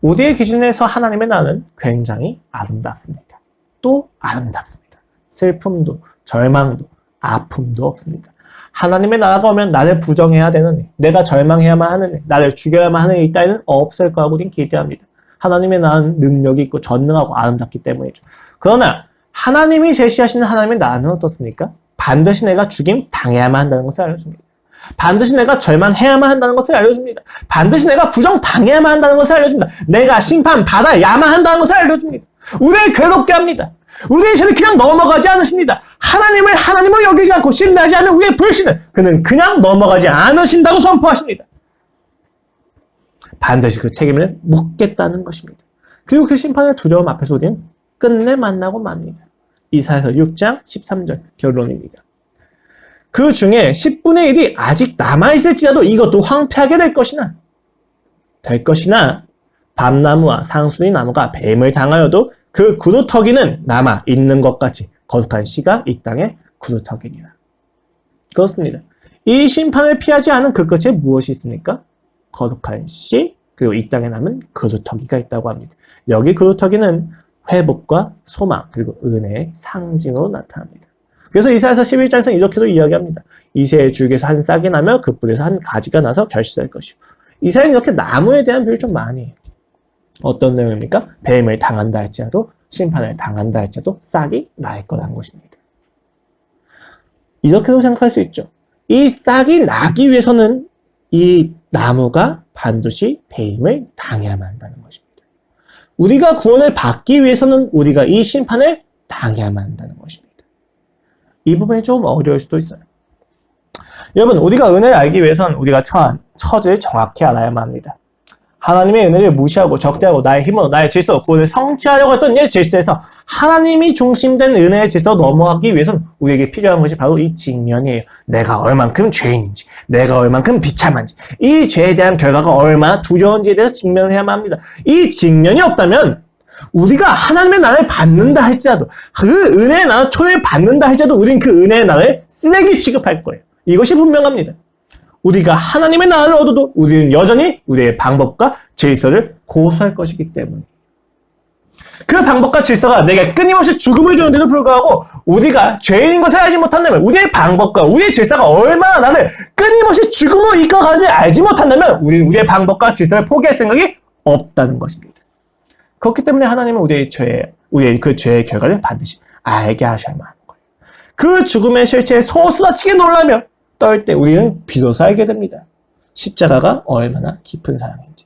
우리의 기준에서 하나님의 나는 굉장히 아름답습니다. 또 아름답습니다. 슬픔도 절망도 아픔도 없습니다. 하나님의 나라가 오면 나를 부정해야 되는, 내가 절망해야만 하는, 나를 죽여야만 하는 일 따위는 없을 거라고 우리는 기대합니다. 하나님의 나라는 능력이 있고 전능하고 아름답기 때문이죠. 그러나 하나님이 제시하시는 하나님의 나라는 어떻습니까? 반드시 내가 죽임 당해야만 한다는 것을 알려줍니다. 반드시 내가 절망해야만 한다는 것을 알려줍니다. 반드시 내가 부정당해야만 한다는 것을 알려줍니다. 내가 심판받아야만 한다는 것을 알려줍니다. 우리를 괴롭게 합니다. 우리의 죄를 그냥 넘어가지 않으십니다. 하나님을 하나님으로 여기지 않고 신뢰하지 않는 우리의 불신을 그는 그냥 넘어가지 않으신다고 선포하십니다. 반드시 그 책임을 묻겠다는 것입니다. 그리고 그 심판의 두려움 앞에서 우리는 끝내 만나고 맙니다. 이사야서 6장 13절 결론입니다. 그 중에 10분의 1이 아직 남아있을지라도 이것도 황폐하게 될 것이나 밤나무와 상수리 나무가 뱀을 당하여도 그 구루터기는 남아있는 것 같이 거룩한 씨가 이 땅에 구루터기니라. 그렇습니다. 이 심판을 피하지 않은 그 끝에 무엇이 있습니까? 거룩한 씨, 그리고 이 땅에 남은 구루터기가 있다고 합니다. 여기 구루터기는 회복과 소망, 그리고 은혜의 상징으로 나타납니다. 그래서 이사야서 11장에서 이렇게도 이야기합니다. 이새의 줄기에서 한 싹이 나며 그 뿌리에서 한 가지가 나서 결실할 것이고. 이사야는 이렇게 나무에 대한 비유를 좀 많이 해요. 어떤 내용입니까? 뱀을 당한다 할지라도 심판을 당한다 할지라도 싹이 날 거라는 것입니다. 이렇게도 생각할 수 있죠. 이 싹이 나기 위해서는 이 나무가 반드시 배임을 당해야만 한다는 것입니다. 우리가 구원을 받기 위해서는 우리가 이 심판을 당해야만 한다는 것입니다. 이 부분이 좀 어려울 수도 있어요. 여러분, 우리가 은혜를 알기 위해서는 우리가 처한 처지를 정확히 알아야만 합니다. 하나님의 은혜를 무시하고 적대하고 나의 힘으로 나의 질서로 구원을 성취하려고 했던 이 질서에서 하나님이 중심된 은혜의 질서로 넘어가기 위해서는 우리에게 필요한 것이 바로 이 직면이에요. 내가 얼만큼 죄인인지, 내가 얼만큼 비참한지, 이 죄에 대한 결과가 얼마나 두려운지에 대해서 직면을 해야만 합니다. 이 직면이 없다면 우리가 하나님의 나라를 받는다 할지라도, 그 은혜의 나라 초대를 받는다 할지라도 우리는 그 은혜의 나라를 쓰레기 취급할 거예요. 이것이 분명합니다. 우리가 하나님의 나라를 얻어도 우리는 여전히 우리의 방법과 질서를 고수할 것이기 때문에, 그 방법과 질서가 내게 끊임없이 죽음을 주는데도 불구하고 우리가 죄인인 것을 알지 못한다면, 우리의 방법과 우리의 질서가 얼마나 나를 끊임없이 죽음으로 이끌어가는지 알지 못한다면 우리는 우리의 방법과 질서를 포기할 생각이 없다는 것입니다. 그렇기 때문에 하나님은 우리의 그 죄의 결과를 반드시 알게 하셔야만 하는 거예요. 그 죽음의 실체에 소스라치게 놀라며 떨 때 우리는 비로소 알게 됩니다. 십자가가 얼마나 깊은 사랑인지.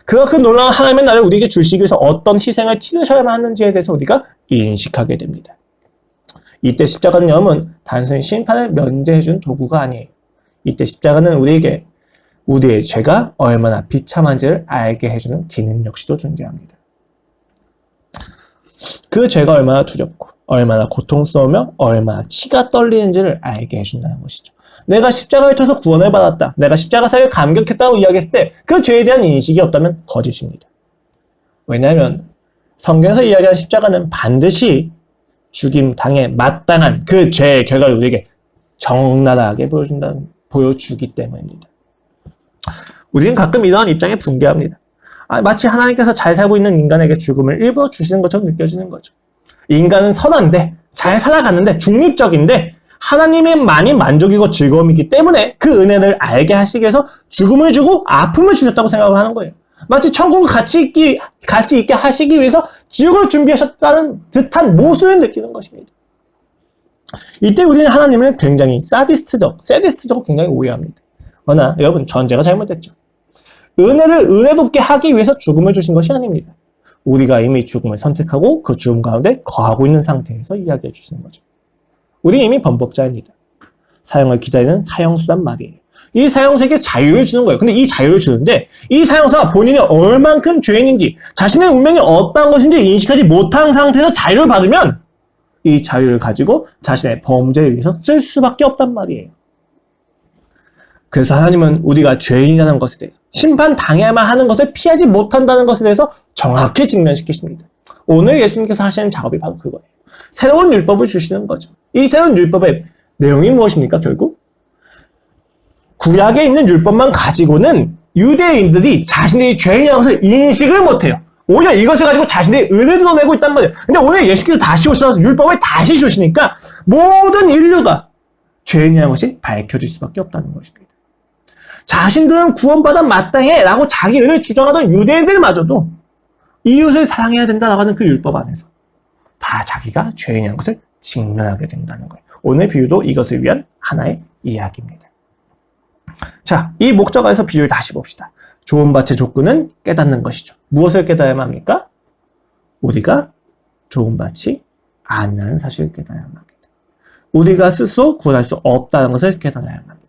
그 놀라운 하나님의 나라를 우리에게 주시기 위해서 어떤 희생을 치르셔야만 하는지에 대해서 우리가 인식하게 됩니다. 이때 십자가는 여러분 단순히 심판을 면제해준 도구가 아니에요. 이때 십자가는 우리에게 우리의 죄가 얼마나 비참한지를 알게 해주는 기능 역시도 존재합니다. 그 죄가 얼마나 두렵고 얼마나 고통스러우며 얼마나 치가 떨리는지를 알게 해준다는 것이죠. 내가 십자가를 통해서 구원을 받았다, 내가 십자가 사역에 감격했다고 이야기했을 때 그 죄에 대한 인식이 없다면 거짓입니다. 왜냐하면 성경에서 이야기하는 십자가는 반드시 죽임 당해 마땅한 그 죄의 결과를 우리에게 적나라하게 보여주기 때문입니다. 우리는 가끔 이러한 입장에 분개합니다. 마치 하나님께서 잘 살고 있는 인간에게 죽음을 일부러 주시는 것처럼 느껴지는 거죠. 인간은 선한데, 잘 살아갔는데, 중립적인데 하나님의만이 만족이고 즐거움이기 때문에 그 은혜를 알게 하시기 위해서 죽음을 주고 아픔을 주셨다고 생각을 하는 거예요. 마치 천국을 같이 있게 하시기 위해서 지옥을 준비하셨다는 듯한 모순을 느끼는 것입니다. 이때 우리는 하나님을 굉장히 세디스트적으로 굉장히 오해합니다. 그러나 여러분, 전제가 잘못됐죠. 은혜를 은혜롭게 하기 위해서 죽음을 주신 것이 아닙니다. 우리가 이미 죽음을 선택하고 그 죽음 가운데 거하고 있는 상태에서 이야기해 주시는 거죠. 우리 이미 범법자입니다. 사형을 기다리는 사형수란 말이에요. 이 사형수에게 자유를 주는 거예요. 근데 이 자유를 주는데 이 사형수가 본인이 얼만큼 죄인인지, 자신의 운명이 어떤 것인지 인식하지 못한 상태에서 자유를 받으면 이 자유를 가지고 자신의 범죄를 위해서 쓸 수밖에 없단 말이에요. 그래서 하나님은 우리가 죄인이라는 것에 대해서, 심판당해야만 하는 것을 피하지 못한다는 것에 대해서 정확히 직면시키십니다. 오늘 예수님께서 하시는 작업이 바로 그거예요. 새로운 율법을 주시는 거죠. 이 새로운 율법의 내용이 무엇입니까? 결국 구약에 있는 율법만 가지고는 유대인들이 자신들이 죄인이라는 것을 인식을 못해요. 오히려 이것을 가지고 자신들의 은혜를 드러내고 있단 말이에요. 근데 오늘 예수께서 다시 오셔서 율법을 다시 주시니까 모든 인류가 죄인이라는 것이 밝혀질 수밖에 없다는 것입니다. 자신들은 구원받아 마땅해 라고 자기 은혜를 주장하던 유대인들마저도 이웃을 사랑해야 된다라고 하는 그 율법 안에서 다 자기가 죄인이라는 것을 직면하게 된다는 거예요. 오늘 비유도 이것을 위한 하나의 이야기입니다. 자, 이 목적 안에서 비유를 다시 봅시다. 좋은 밭의 조건은 깨닫는 것이죠. 무엇을 깨달아야만 합니까? 우리가 좋은 밭이 아니라는 사실을 깨달아야만 합니다. 우리가 스스로 구원할 수 없다는 것을 깨달아야만 합니다.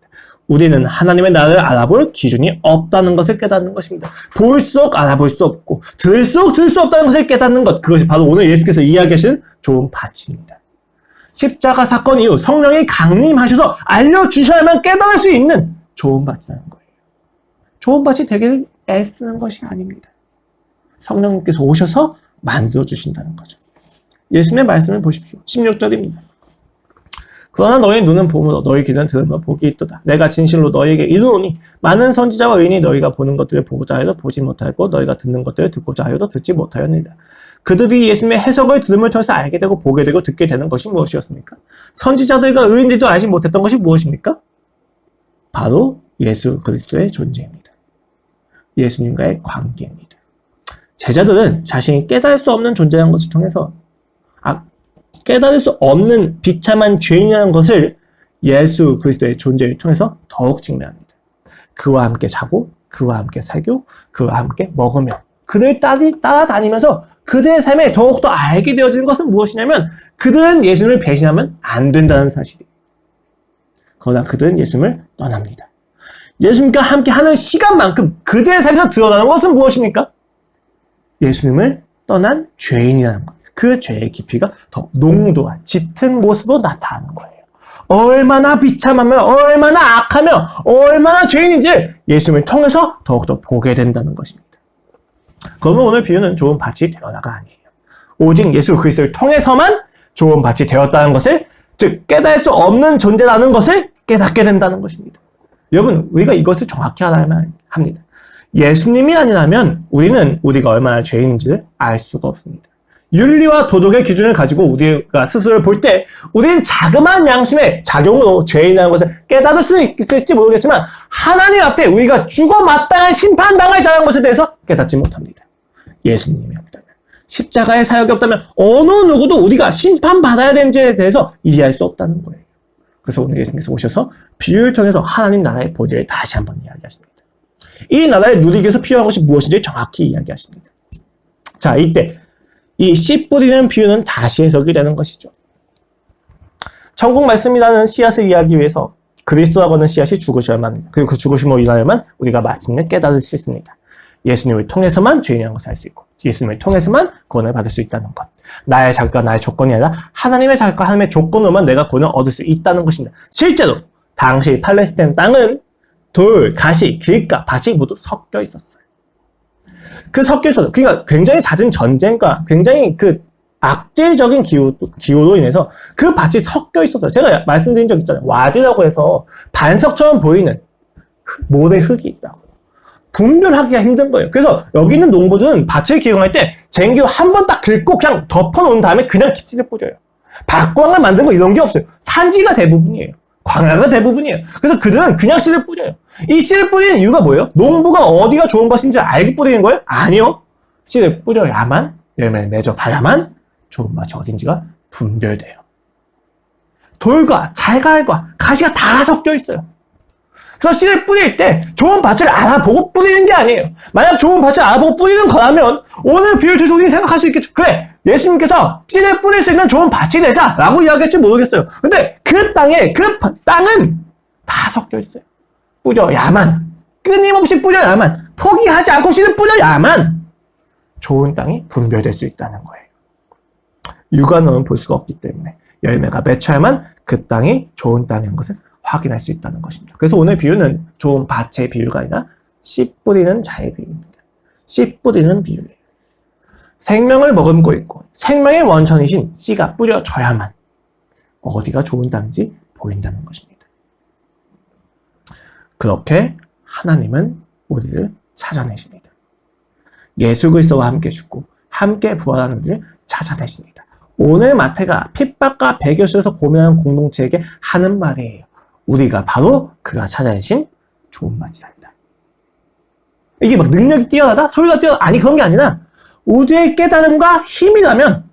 우리는 하나님의 나라를 알아볼 기준이 없다는 것을 깨닫는 것입니다. 볼수록 알아볼 수 없고 들을수록 들을 수 없다는 것을 깨닫는 것, 그것이 바로 오늘 예수께서 이야기하신 좋은 밭입니다. 십자가 사건 이후 성령이 강림하셔서 알려주셔야만 깨달을 수 있는 좋은 밭이라는 거예요. 좋은 밭이 되기를 애쓰는 것이 아닙니다. 성령님께서 오셔서 만들어주신다는 거죠. 예수님의 말씀을 보십시오. 16절입니다. 그러나 너희 눈은 봄으로 너희 귀는 들음으로 복이 있도다. 내가 진실로 너희에게 이르노니 많은 선지자와 의인이 너희가 보는 것들을 보고자 하여도 보지 못하였고 너희가 듣는 것들을 듣고자 하여도 듣지 못하였느니라. 그들이 예수님의 해석을 들음을 통해서 알게 되고 보게 되고 듣게 되는 것이 무엇이었습니까? 선지자들과 의인들도 알지 못했던 것이 무엇입니까? 바로 예수 그리스도의 존재입니다. 예수님과의 관계입니다. 제자들은 자신이 깨달을 수 없는 존재라는 것을 통해서 깨달을 수 없는 비참한 죄인이라는 것을 예수 그리스도의 존재를 통해서 더욱 증명합니다. 그와 함께 자고 그와 함께 살고 그와 함께 먹으며 그들 따라다니면서 그들의 삶에 더욱더 알게 되어지는 것은 무엇이냐면 그들은 예수님을 배신하면 안 된다는 사실이에요. 그러나 그들은 예수님을 떠납니다. 예수님과 함께 하는 시간만큼 그들의 삶에서 드러나는 것은 무엇입니까? 예수님을 떠난 죄인이라는 것. 그 죄의 깊이가 더 농도와 짙은 모습으로 나타나는 거예요. 얼마나 비참하며 얼마나 악하며 얼마나 죄인인지 예수님을 통해서 더욱더 보게 된다는 것입니다. 그러면 오늘 비유는 좋은 밭이 되어다가 아니에요. 오직 예수 그리스도를 통해서만 좋은 밭이 되었다는 것을, 즉 깨달을 수 없는 존재라는 것을 깨닫게 된다는 것입니다. 여러분, 우리가 이것을 정확히 알아야만 합니다. 예수님이 아니라면 우리는 우리가 얼마나 죄인인지를 알 수가 없습니다. 윤리와 도덕의 기준을 가지고 우리가 스스로를 볼 때 우리는 자그마한 양심의 작용으로 죄인이라는 것을 깨달을 수 있을지 모르겠지만 하나님 앞에 우리가 죽어 마땅한 심판당할 자라는 것에 대해서 깨닫지 못합니다. 예수님이 없다면, 십자가의 사역이 없다면 어느 누구도 우리가 심판받아야 되는지에 대해서 이해할 수 없다는 거예요. 그래서 오늘 예수님께서 오셔서 비유를 통해서 하나님 나라의 본질을 다시 한번 이야기하십니다. 이 나라를 누리기 위해서 필요한 것이 무엇인지 정확히 이야기하십니다. 자, 이때 이 씨 뿌리는 비유는 다시 해석이 되는 것이죠. 천국 말씀이라는 씨앗을 이해하기 위해서 그리스도라고 하는 씨앗이 죽으셔야만, 그리고 그 죽으심으로 인하여만 우리가 마침내 깨달을 수 있습니다. 예수님을 통해서만 죄인이라는 것을 알 수 있고 예수님을 통해서만 구원을 받을 수 있다는 것. 나의 자격과 나의 조건이 아니라 하나님의 자격과 하나님의 조건으로만 내가 구원을 얻을 수 있다는 것입니다. 실제로 당시 팔레스타인 땅은 돌, 가시, 길가, 밭이 모두 섞여 있었어요. 그 섞여 있어서, 그러니까 굉장히 잦은 전쟁과 굉장히 그 악질적인 기후로 인해서 그 밭이 섞여 있었어요. 제가 말씀드린 적 있잖아요. 와디라고 해서 반석처럼 보이는 모래 흙이 있다고. 분별하기가 힘든 거예요. 그래서 여기 있는 농부들은 밭을 기용할 때 쟁기로 한 번 딱 긁고 그냥 덮어놓은 다음에 그냥 씨를 뿌려요. 밭광을 만든 거 이런 게 없어요. 산지가 대부분이에요. 광야가 대부분이에요. 그래서 그들은 그냥 씨를 뿌려요. 이 씨를 뿌리는 이유가 뭐예요? 농부가 어디가 좋은 밭인지 알고 뿌리는 거예요? 아니요. 씨를 뿌려야만, 열매를 맺어봐야만 좋은 밭이 어딘지가 분별돼요. 돌과 잘갈과 가시가 다 섞여 있어요. 그래서 씨를 뿌릴 때 좋은 밭을 알아보고 뿌리는 게 아니에요. 만약 좋은 밭을 알아보고 뿌리는 거라면 오늘 비유를 통해서 우리는 생각할 수 있겠죠. 그래, 예수님께서 씨를 뿌릴 수 있는 좋은 밭이 되자라고 이야기할지 모르겠어요. 근데 그 땅에, 그 땅은 다 섞여 있어요. 뿌려야만, 끊임없이 뿌려야만, 포기하지 않고 씨를 뿌려야만 좋은 땅이 분별될 수 있다는 거예요. 육안으로는 볼 수가 없기 때문에 열매가 맺혀야만 그 땅이 좋은 땅인 것을 확인할 수 있다는 것입니다. 그래서 오늘 비유는 좋은 밭의 비유가 아니라 씨 뿌리는 자의 비유입니다. 씨 뿌리는 비유예요. 생명을 머금고 있고 생명의 원천이신 씨가 뿌려져야만 어디가 좋은 땅인지 보인다는 것입니다. 그렇게 하나님은 우리를 찾아내십니다. 예수 그리스도와 함께 죽고 함께 부활하는 우리를 찾아내십니다. 오늘 마태가 핍박과 배교 속에서 고민하는 공동체에게 하는 말이에요. 우리가 바로 그가 찾아내신 좋은 밭이다. 이게 막 능력이 뛰어나다? 소리가 뛰어나다? 아니, 그런 게 아니라 우리의 깨달음과 힘이라면,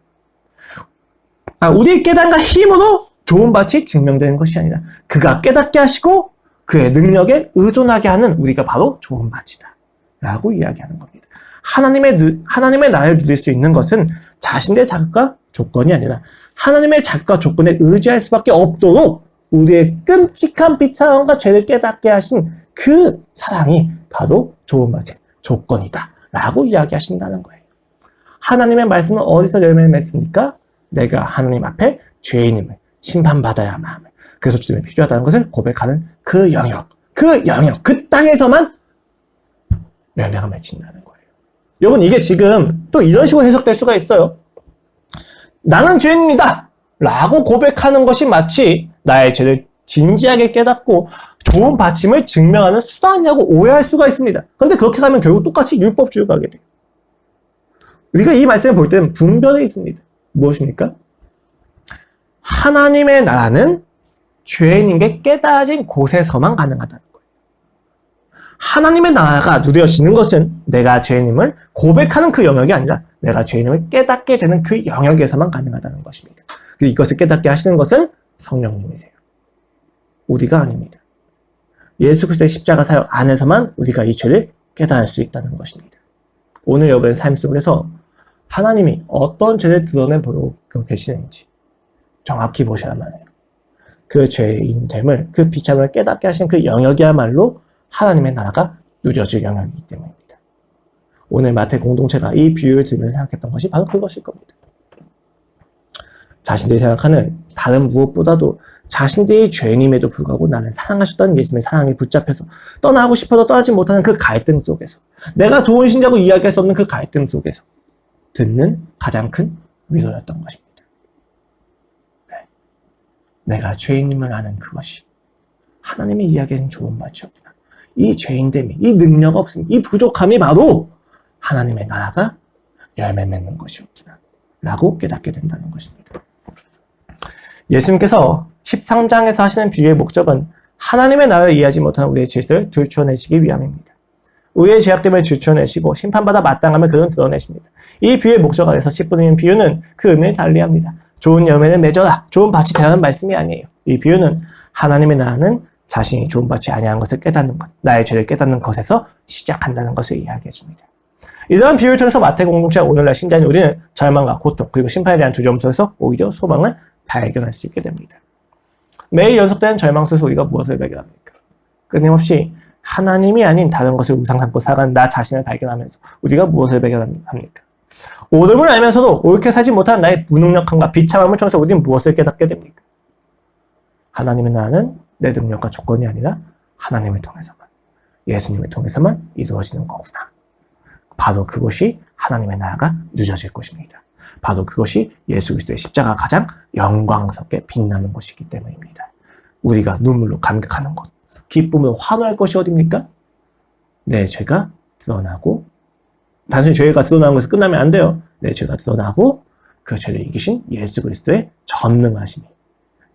우리의 깨달음과 힘으로 좋은 밭이 증명되는 것이 아니라 그가 깨닫게 하시고 그의 능력에 의존하게 하는 우리가 바로 좋은 밭이다 라고 이야기하는 겁니다. 하나님의 나라를 누릴 수 있는 것은 자신의 자격과 조건이 아니라 하나님의 자격과 조건에 의지할 수밖에 없도록 우리의 끔찍한 비참함과 죄를 깨닫게 하신 그 사랑이 바로 좋은 밭의 조건이다 라고 이야기하신다는 거예요. 하나님의 말씀은 어디서 열매를 맺습니까? 내가 하나님 앞에 죄인임을 심판받아야만 함을. 그래서 주님이 필요하다는 것을 고백하는 그 영역, 그 땅에서만 열매가 맺힌다는 거예요. 여러분, 이게 지금 또 이런 식으로 해석될 수가 있어요. 나는 죄인입니다 라고 고백하는 것이 마치 나의 죄를 진지하게 깨닫고 좋은 받침을 증명하는 수단이라고 오해할 수가 있습니다. 그런데 그렇게 가면 결국 똑같이 율법주의가 하게 돼요. 우리가 이 말씀을 볼 때는 분별이 있습니다. 무엇입니까? 하나님의 나라는 죄인인 게 깨달아진 곳에서만 가능하다는 거예요. 하나님의 나라가 누려지는 것은 내가 죄인임을 고백하는 그 영역이 아니라 내가 죄인임을 깨닫게 되는 그 영역에서만 가능하다는 것입니다. 이것을 깨닫게 하시는 것은 성령님이세요. 우리가 아닙니다. 예수 그리스도의 십자가 사역 안에서만 우리가 이 죄를 깨달을 수 있다는 것입니다. 오늘 여러분의 삶 속에서 하나님이 어떤 죄를 드러내보고 계시는지 정확히 보셔야만 해요. 그 죄인됨을, 그 비참을 깨닫게 하신 그 영역이야말로 하나님의 나라가 누려질 영역이기 때문입니다. 오늘 마태 공동체가 이 비유를 들으면서 생각했던 것이 바로 그것일 겁니다. 자신들이 생각하는 다른 무엇보다도 자신들이 죄인임에도 불구하고 나는 사랑하셨다는 예수님의 사랑에 붙잡혀서 떠나고 싶어도 떠나지 못하는 그 갈등 속에서, 내가 좋은 신자고 이야기할 수 없는 그 갈등 속에서 듣는 가장 큰 위로였던 것입니다. 네. 내가 죄인임을 아는 그것이 하나님의 이야기하신 좋은 맛이었구나. 이 죄인됨이, 이 능력 없음이, 이 부족함이 바로 하나님의 나라가 열매 맺는 것이었구나 라고 깨닫게 된다는 것입니다. 예수님께서 13장에서 하시는 비유의 목적은 하나님의 나라를 이해하지 못하는 우리의 질서를 들추어내시기 위함입니다. 우리의 죄악됨을 들추어내시고 심판받아 마땅함을 그는 드러내십니다. 이 비유의 목적 안에서 10분의 비유는 그 의미를 달리합니다. 좋은 열매를 맺어라. 좋은 밭이 되라는 말씀이 아니에요. 이 비유는 하나님의 나라는 자신이 좋은 밭이 아니한 것을 깨닫는 것, 나의 죄를 깨닫는 것에서 시작한다는 것을 이야기해 줍니다. 이러한 비유를 통해서 마태 공동체와 오늘날 신자인 우리는 절망과 고통 그리고 심판에 대한 두려움 속에서 오히려 소망을 발견할 수 있게 됩니다. 매일 연속되는 절망 속에서 우리가 무엇을 발견합니까? 끊임없이 하나님이 아닌 다른 것을 우상 삼고 살아가는 나 자신을 발견하면서 우리가 무엇을 발견합니까? 옳음을 알면서도 옳게 살지 못하는 나의 무능력함과 비참함을 통해서 우리는 무엇을 깨닫게 됩니까? 하나님의 나라는 내 능력과 조건이 아니라 하나님을 통해서만, 예수님을 통해서만 이루어지는 거구나. 바로 그것이 하나님의 나라가 누려질 것입니다. 바로 그것이 예수 그리스도의 십자가가 가장 영광스럽게 빛나는 것이기 때문입니다. 우리가 눈물로 감격하는 것, 기쁨으로 환호할 것이 어딥니까? 내 죄가 드러나고, 단순히 죄가 드러나는 것에서 끝나면 안 돼요. 내 죄가 드러나고 그 죄를 이기신 예수 그리스도의 전능하심이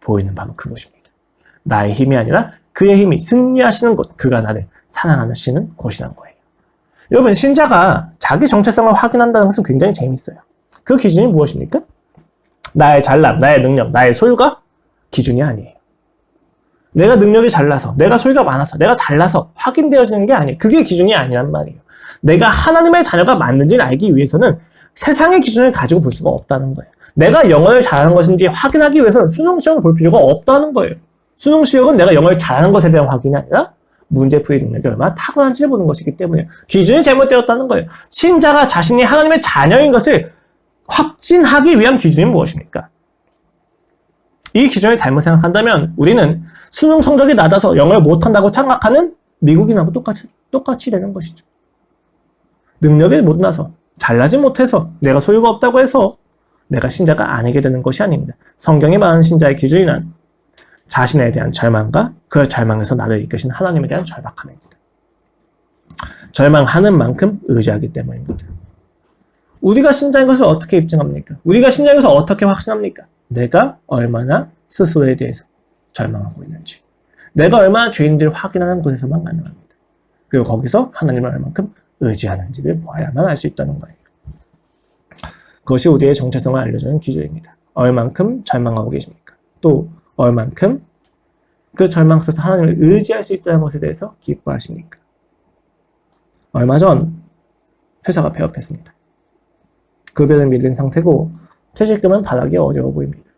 보이는 바로 그것입니다. 나의 힘이 아니라 그의 힘이 승리하시는 곳, 그가 나를 사랑하시는 곳이란 거예요. 여러분, 신자가 자기 정체성을 확인한다는 것은 굉장히 재밌어요. 그 기준이 무엇입니까? 나의 잘남, 나의 능력, 나의 소유가 기준이 아니에요. 내가 능력이 잘나서, 내가 소유가 많아서, 내가 잘나서 확인되어지는 게 아니에요. 그게 기준이 아니란 말이에요. 내가 하나님의 자녀가 맞는지를 알기 위해서는 세상의 기준을 가지고 볼 수가 없다는 거예요. 내가 영어를 잘하는 것인지 확인하기 위해서는 수능시험을 볼 필요가 없다는 거예요. 수능시험은 내가 영어를 잘하는 것에 대한 확인이 아니라 문제풀이 능력이 얼마나 타고난지를 보는 것이기 때문에 기준이 잘못되었다는 거예요. 신자가 자신이 하나님의 자녀인 것을 확진하기 위한 기준이 무엇입니까? 이 기준을 잘못 생각한다면 우리는 수능 성적이 낮아서 영어를 못한다고 착각하는 미국인하고 똑같이 되는 것이죠. 능력이 못나서, 잘나지 못해서, 내가 소유가 없다고 해서 내가 신자가 아니게 되는 것이 아닙니다. 성경에 말하는 신자의 기준은 자신에 대한 절망과 그 절망에서 나를 이끄신 하나님에 대한 절박함입니다. 절망하는 만큼 의지하기 때문입니다. 우리가 신자인 것을 어떻게 입증합니까? 우리가 신자인 것을 어떻게 확신합니까? 내가 얼마나 스스로에 대해서 절망하고 있는지, 내가 얼마나 죄인들을 확인하는 곳에서만 가능합니다. 그리고 거기서 하나님을 얼만큼 의지하는지를 보아야만 알 수 있다는 거예요. 그것이 우리의 정체성을 알려주는 기준입니다. 얼만큼 절망하고 계십니까? 또 얼만큼 그 절망 속에서 하나님을 의지할 수 있다는 것에 대해서 기뻐하십니까? 얼마 전 회사가 폐업했습니다. 급여는 밀린 상태고 퇴직금은 받기 어려워 보입니다.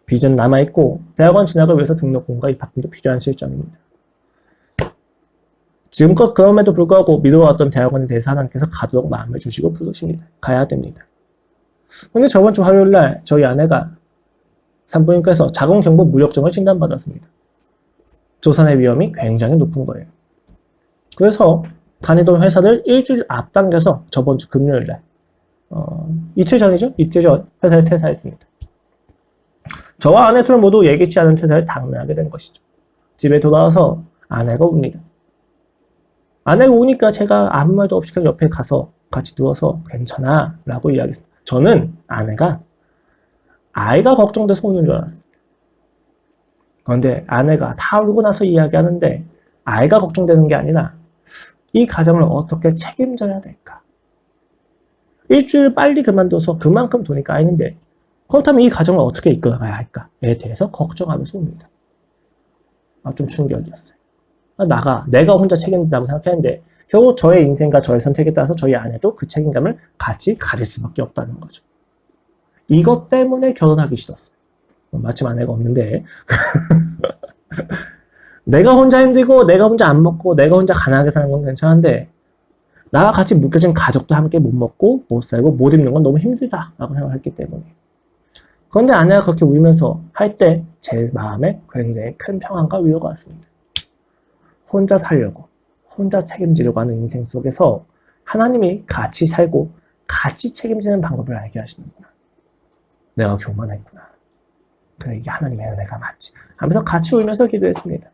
빚은 남아있고 대학원 진학을 위해서 등록금과 입학금도 필요한 실정입니다. 지금껏 그럼에도 불구하고 미뤄왔던 대학원에 대해서 하나님께서 가도록 마음을 주시고 부르십니다. 가야 됩니다. 근데 저번 주 화요일날 저희 아내가 산부인과에서 자궁경부 무력증을 진단받았습니다. 조산의 위험이 굉장히 높은 거예요. 그래서 다니던 회사를 일주일 앞당겨서 저번 주 금요일날 이틀 전이죠? 이틀 전 회사를 퇴사했습니다. 저와 아내 둘 모두 예기치 않은 퇴사를 당면하게 된 것이죠. 집에 돌아와서 아내가 웁니다. 아내가 우니까 제가 아무 말도 없이 그냥 옆에 가서 같이 누워서 괜찮아 라고 이야기했습니다. 저는 아내가 아이가 걱정돼서 우는 줄 알았습니다. 그런데 아내가 다 울고 나서 이야기하는데 아이가 걱정되는 게 아니라 이 가정을 어떻게 책임져야 될까? 일주일 빨리 그만둬서 그만큼 돈이 까이는데 그렇다면 이 가정을 어떻게 이끌어가야 할까에 대해서 걱정하면서 옵니다. 좀 충격이었어요. 내가 혼자 책임진다고 생각했는데 결국 저의 인생과 저의 선택에 따라서 저희 아내도 그 책임감을 같이 가질 수밖에 없다는 거죠. 이것 때문에 결혼하기 싫었어요. 마침 아내가 없는데 내가 혼자 힘들고 내가 혼자 안 먹고 내가 혼자 가난하게 사는 건 괜찮은데 나와 같이 묶여진 가족도 함께 못 먹고 못 살고 못 입는 건 너무 힘들다라고 생각했기 때문에. 그런데 아내가 그렇게 울면서 할 때 제 마음에 굉장히 큰 평안과 위로가 왔습니다. 혼자 살려고 혼자 책임지려고 하는 인생 속에서 하나님이 같이 살고 같이 책임지는 방법을 알게 하시는구나. 내가 교만했구나. 그래, 이게 하나님의 은혜가 맞지 하면서 같이 울면서 기도했습니다.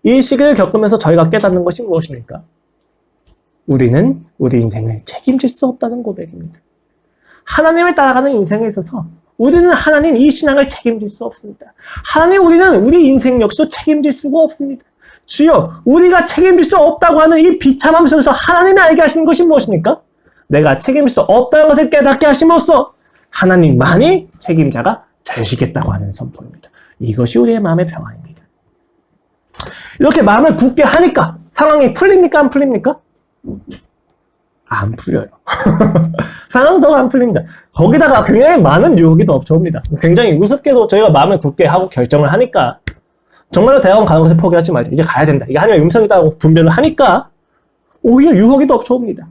이 시기를 겪으면서 저희가 깨닫는 것이 무엇입니까? 우리는 우리 인생을 책임질 수 없다는 고백입니다. 하나님을 따라가는 인생에 있어서 우리는 하나님 이 신앙을 책임질 수 없습니다. 하나님 우리는 우리 인생 역시도 책임질 수가 없습니다. 주여 우리가 책임질 수 없다고 하는 이 비참함 속에서 하나님이 알게 하시는 것이 무엇입니까? 내가 책임질 수 없다는 것을 깨닫게 하심으로써 하나님만이 책임자가 되시겠다고 하는 선포입니다. 이것이 우리의 마음의 평안입니다. 이렇게 마음을 굳게 하니까 상황이 풀립니까? 안 풀립니까? 안 풀려요. 상황 더 안 풀립니다. 거기다가 굉장히 많은 유혹이 더 엎쳐옵니다. 굉장히 우습게도 저희가 마음을 굳게 하고 결정을 하니까 정말로 대학원 가는 것을 포기하지 말자. 이제 가야 된다. 이게 하나님의 음성이다고 분별을 하니까 오히려 유혹이 더 엎쳐옵니다.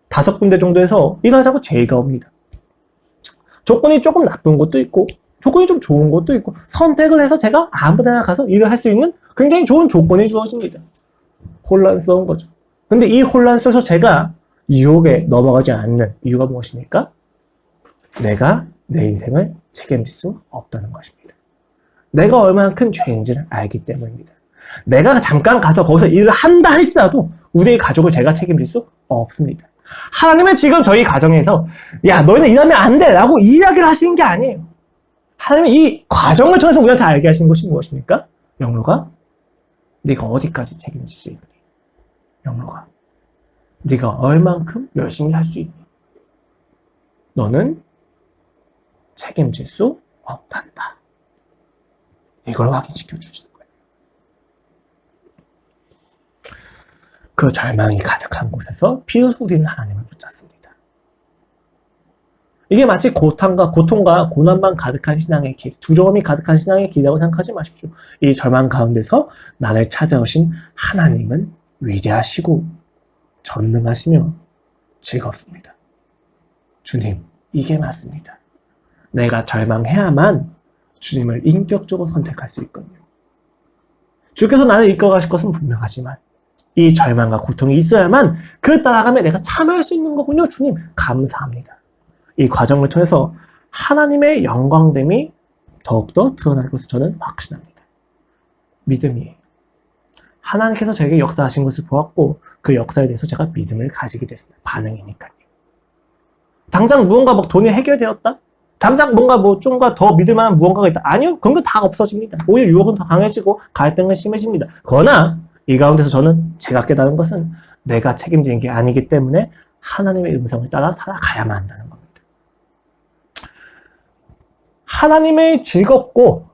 5군데 정도에서 일하자고 제의가 옵니다. 조건이 조금 나쁜 것도 있고 조건이 좀 좋은 것도 있고 선택을 해서 제가 아무 데나 가서 일을 할 수 있는 굉장히 좋은 조건이 주어집니다. 혼란스러운 거죠. 근데 이 혼란 속에서 제가 유혹에 넘어가지 않는 이유가 무엇입니까? 내가 내 인생을 책임질 수 없다는 것입니다. 내가 얼마나 큰 죄인지를 알기 때문입니다. 내가 잠깐 가서 거기서 일을 한다 할지라도 우리의 가족을 제가 책임질 수 없습니다. 하나님은 지금 저희 가정에서 야 너희는 일하면 안 돼 라고 이야기를 하시는 게 아니에요. 하나님은 이 과정을 통해서 우리한테 알게 하시는 것이 무엇입니까? 영로가 네가 어디까지 책임질 수 있니? 영로가 네가 얼만큼 열심히 할 수 있니? 너는 책임질 수 없단다. 이걸 확인시켜 주시는 거예요. 그 절망이 가득한 곳에서 비로소 우리는 하나님을 붙잡습니다. 이게 마치 고통과 고난만 가득한 신앙의 길, 두려움이 가득한 신앙의 길이라고 생각하지 마십시오. 이 절망 가운데서 나를 찾아오신 하나님은 위대하시고 전능하시며 즐겁습니다. 주님, 이게 맞습니다. 내가 절망해야만 주님을 인격적으로 선택할 수 있거든요. 주께서 나를 이끌어가실 것은 분명하지만 이 절망과 고통이 있어야만 그 따라감에 내가 참여할 수 있는 거군요. 주님, 감사합니다. 이 과정을 통해서 하나님의 영광됨이 더욱더 드러날 것을 저는 확신합니다. 믿음이에요. 하나님께서 저에게 역사하신 것을 보았고 그 역사에 대해서 제가 믿음을 가지게 됐습니다. 반응이니까요. 당장 무언가 돈이 해결되었다? 당장 뭔가 좀 더 믿을 만한 무언가가 있다? 아니요. 그런 건 다 없어집니다. 오히려 유혹은 더 강해지고 갈등은 심해집니다. 그러나 이 가운데서 저는 제가 깨달은 것은 내가 책임지는 게 아니기 때문에 하나님의 음성을 따라 살아가야만 한다는 겁니다. 하나님의 즐겁고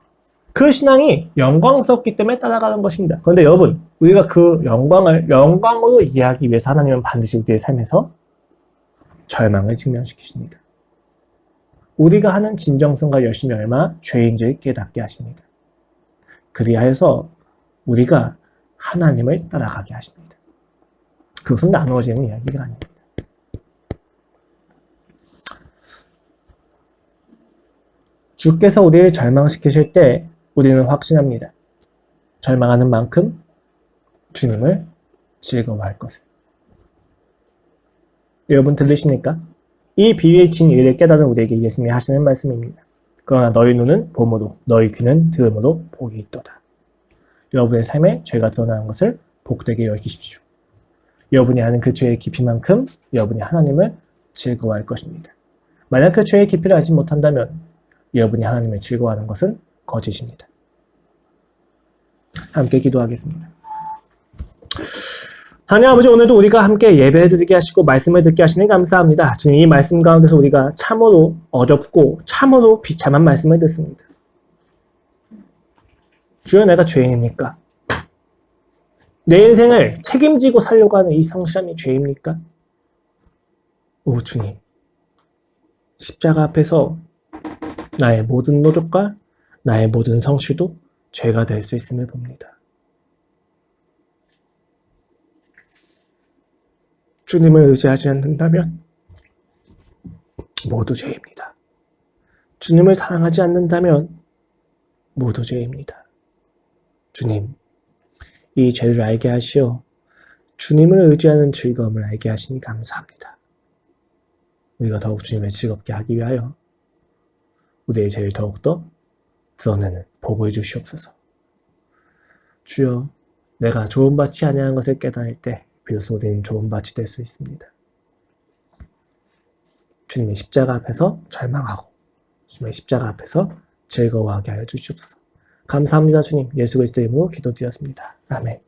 그 신앙이 영광스럽기 때문에 따라가는 것입니다. 그런데 여러분, 우리가 그 영광을 영광으로 이해하기 위해서 하나님은 반드시 우리의 삶에서 절망을 직면시키십니다. 우리가 하는 진정성과 열심이 얼마나 죄인지를 깨닫게 하십니다. 그리하여서 우리가 하나님을 따라가게 하십니다. 그것은 나누어지는 이야기가 아닙니다. 주께서 우리를 절망시키실 때 우리는 확신합니다. 절망하는 만큼 주님을 즐거워할 것을. 여러분 들리십니까? 이 비유의 진리를 깨달은 우리에게 예수님이 하시는 말씀입니다. 그러나 너희 눈은 봄으로 너희 귀는 들음으로 복이 있도다. 여러분의 삶에 죄가 드러나는 것을 복되게 여기십시오. 여러분이 아는 그 죄의 깊이만큼 여러분이 하나님을 즐거워할 것입니다. 만약 그 죄의 깊이를 알지 못한다면 여러분이 하나님을 즐거워하는 것은 거짓입니다. 함께 기도하겠습니다. 하나님 아버지, 오늘도 우리가 함께 예배를 드리게 하시고 말씀을 듣게 하시니 감사합니다. 주님, 이 말씀 가운데서 우리가 참으로 어렵고 참으로 비참한 말씀을 듣습니다. 주여, 내가 죄인입니까? 내 인생을 책임지고 살려고 하는 이 성실함이 죄입니까? 오 주님, 십자가 앞에서 나의 모든 노력과 나의 모든 성실도 죄가 될 수 있음을 봅니다. 주님을 의지하지 않는다면 모두 죄입니다. 주님을 사랑하지 않는다면 모두 죄입니다. 주님, 이 죄를 알게 하시어 주님을 의지하는 즐거움을 알게 하시니 감사합니다. 우리가 더욱 주님을 즐겁게 하기 위하여 우리의 죄를 더욱더 드러내는 복을 주시옵소서. 주여, 내가 좋은 밭이 아니하는 것을 깨달을 때 비로소 우리는 좋은 밭이 될 수 있습니다. 주님의 십자가 앞에서 절망하고 주님의 십자가 앞에서 즐거워하게 하여 주시옵소서. 감사합니다. 주님, 예수 그리스도의 이름으로 기도드렸습니다. 아멘.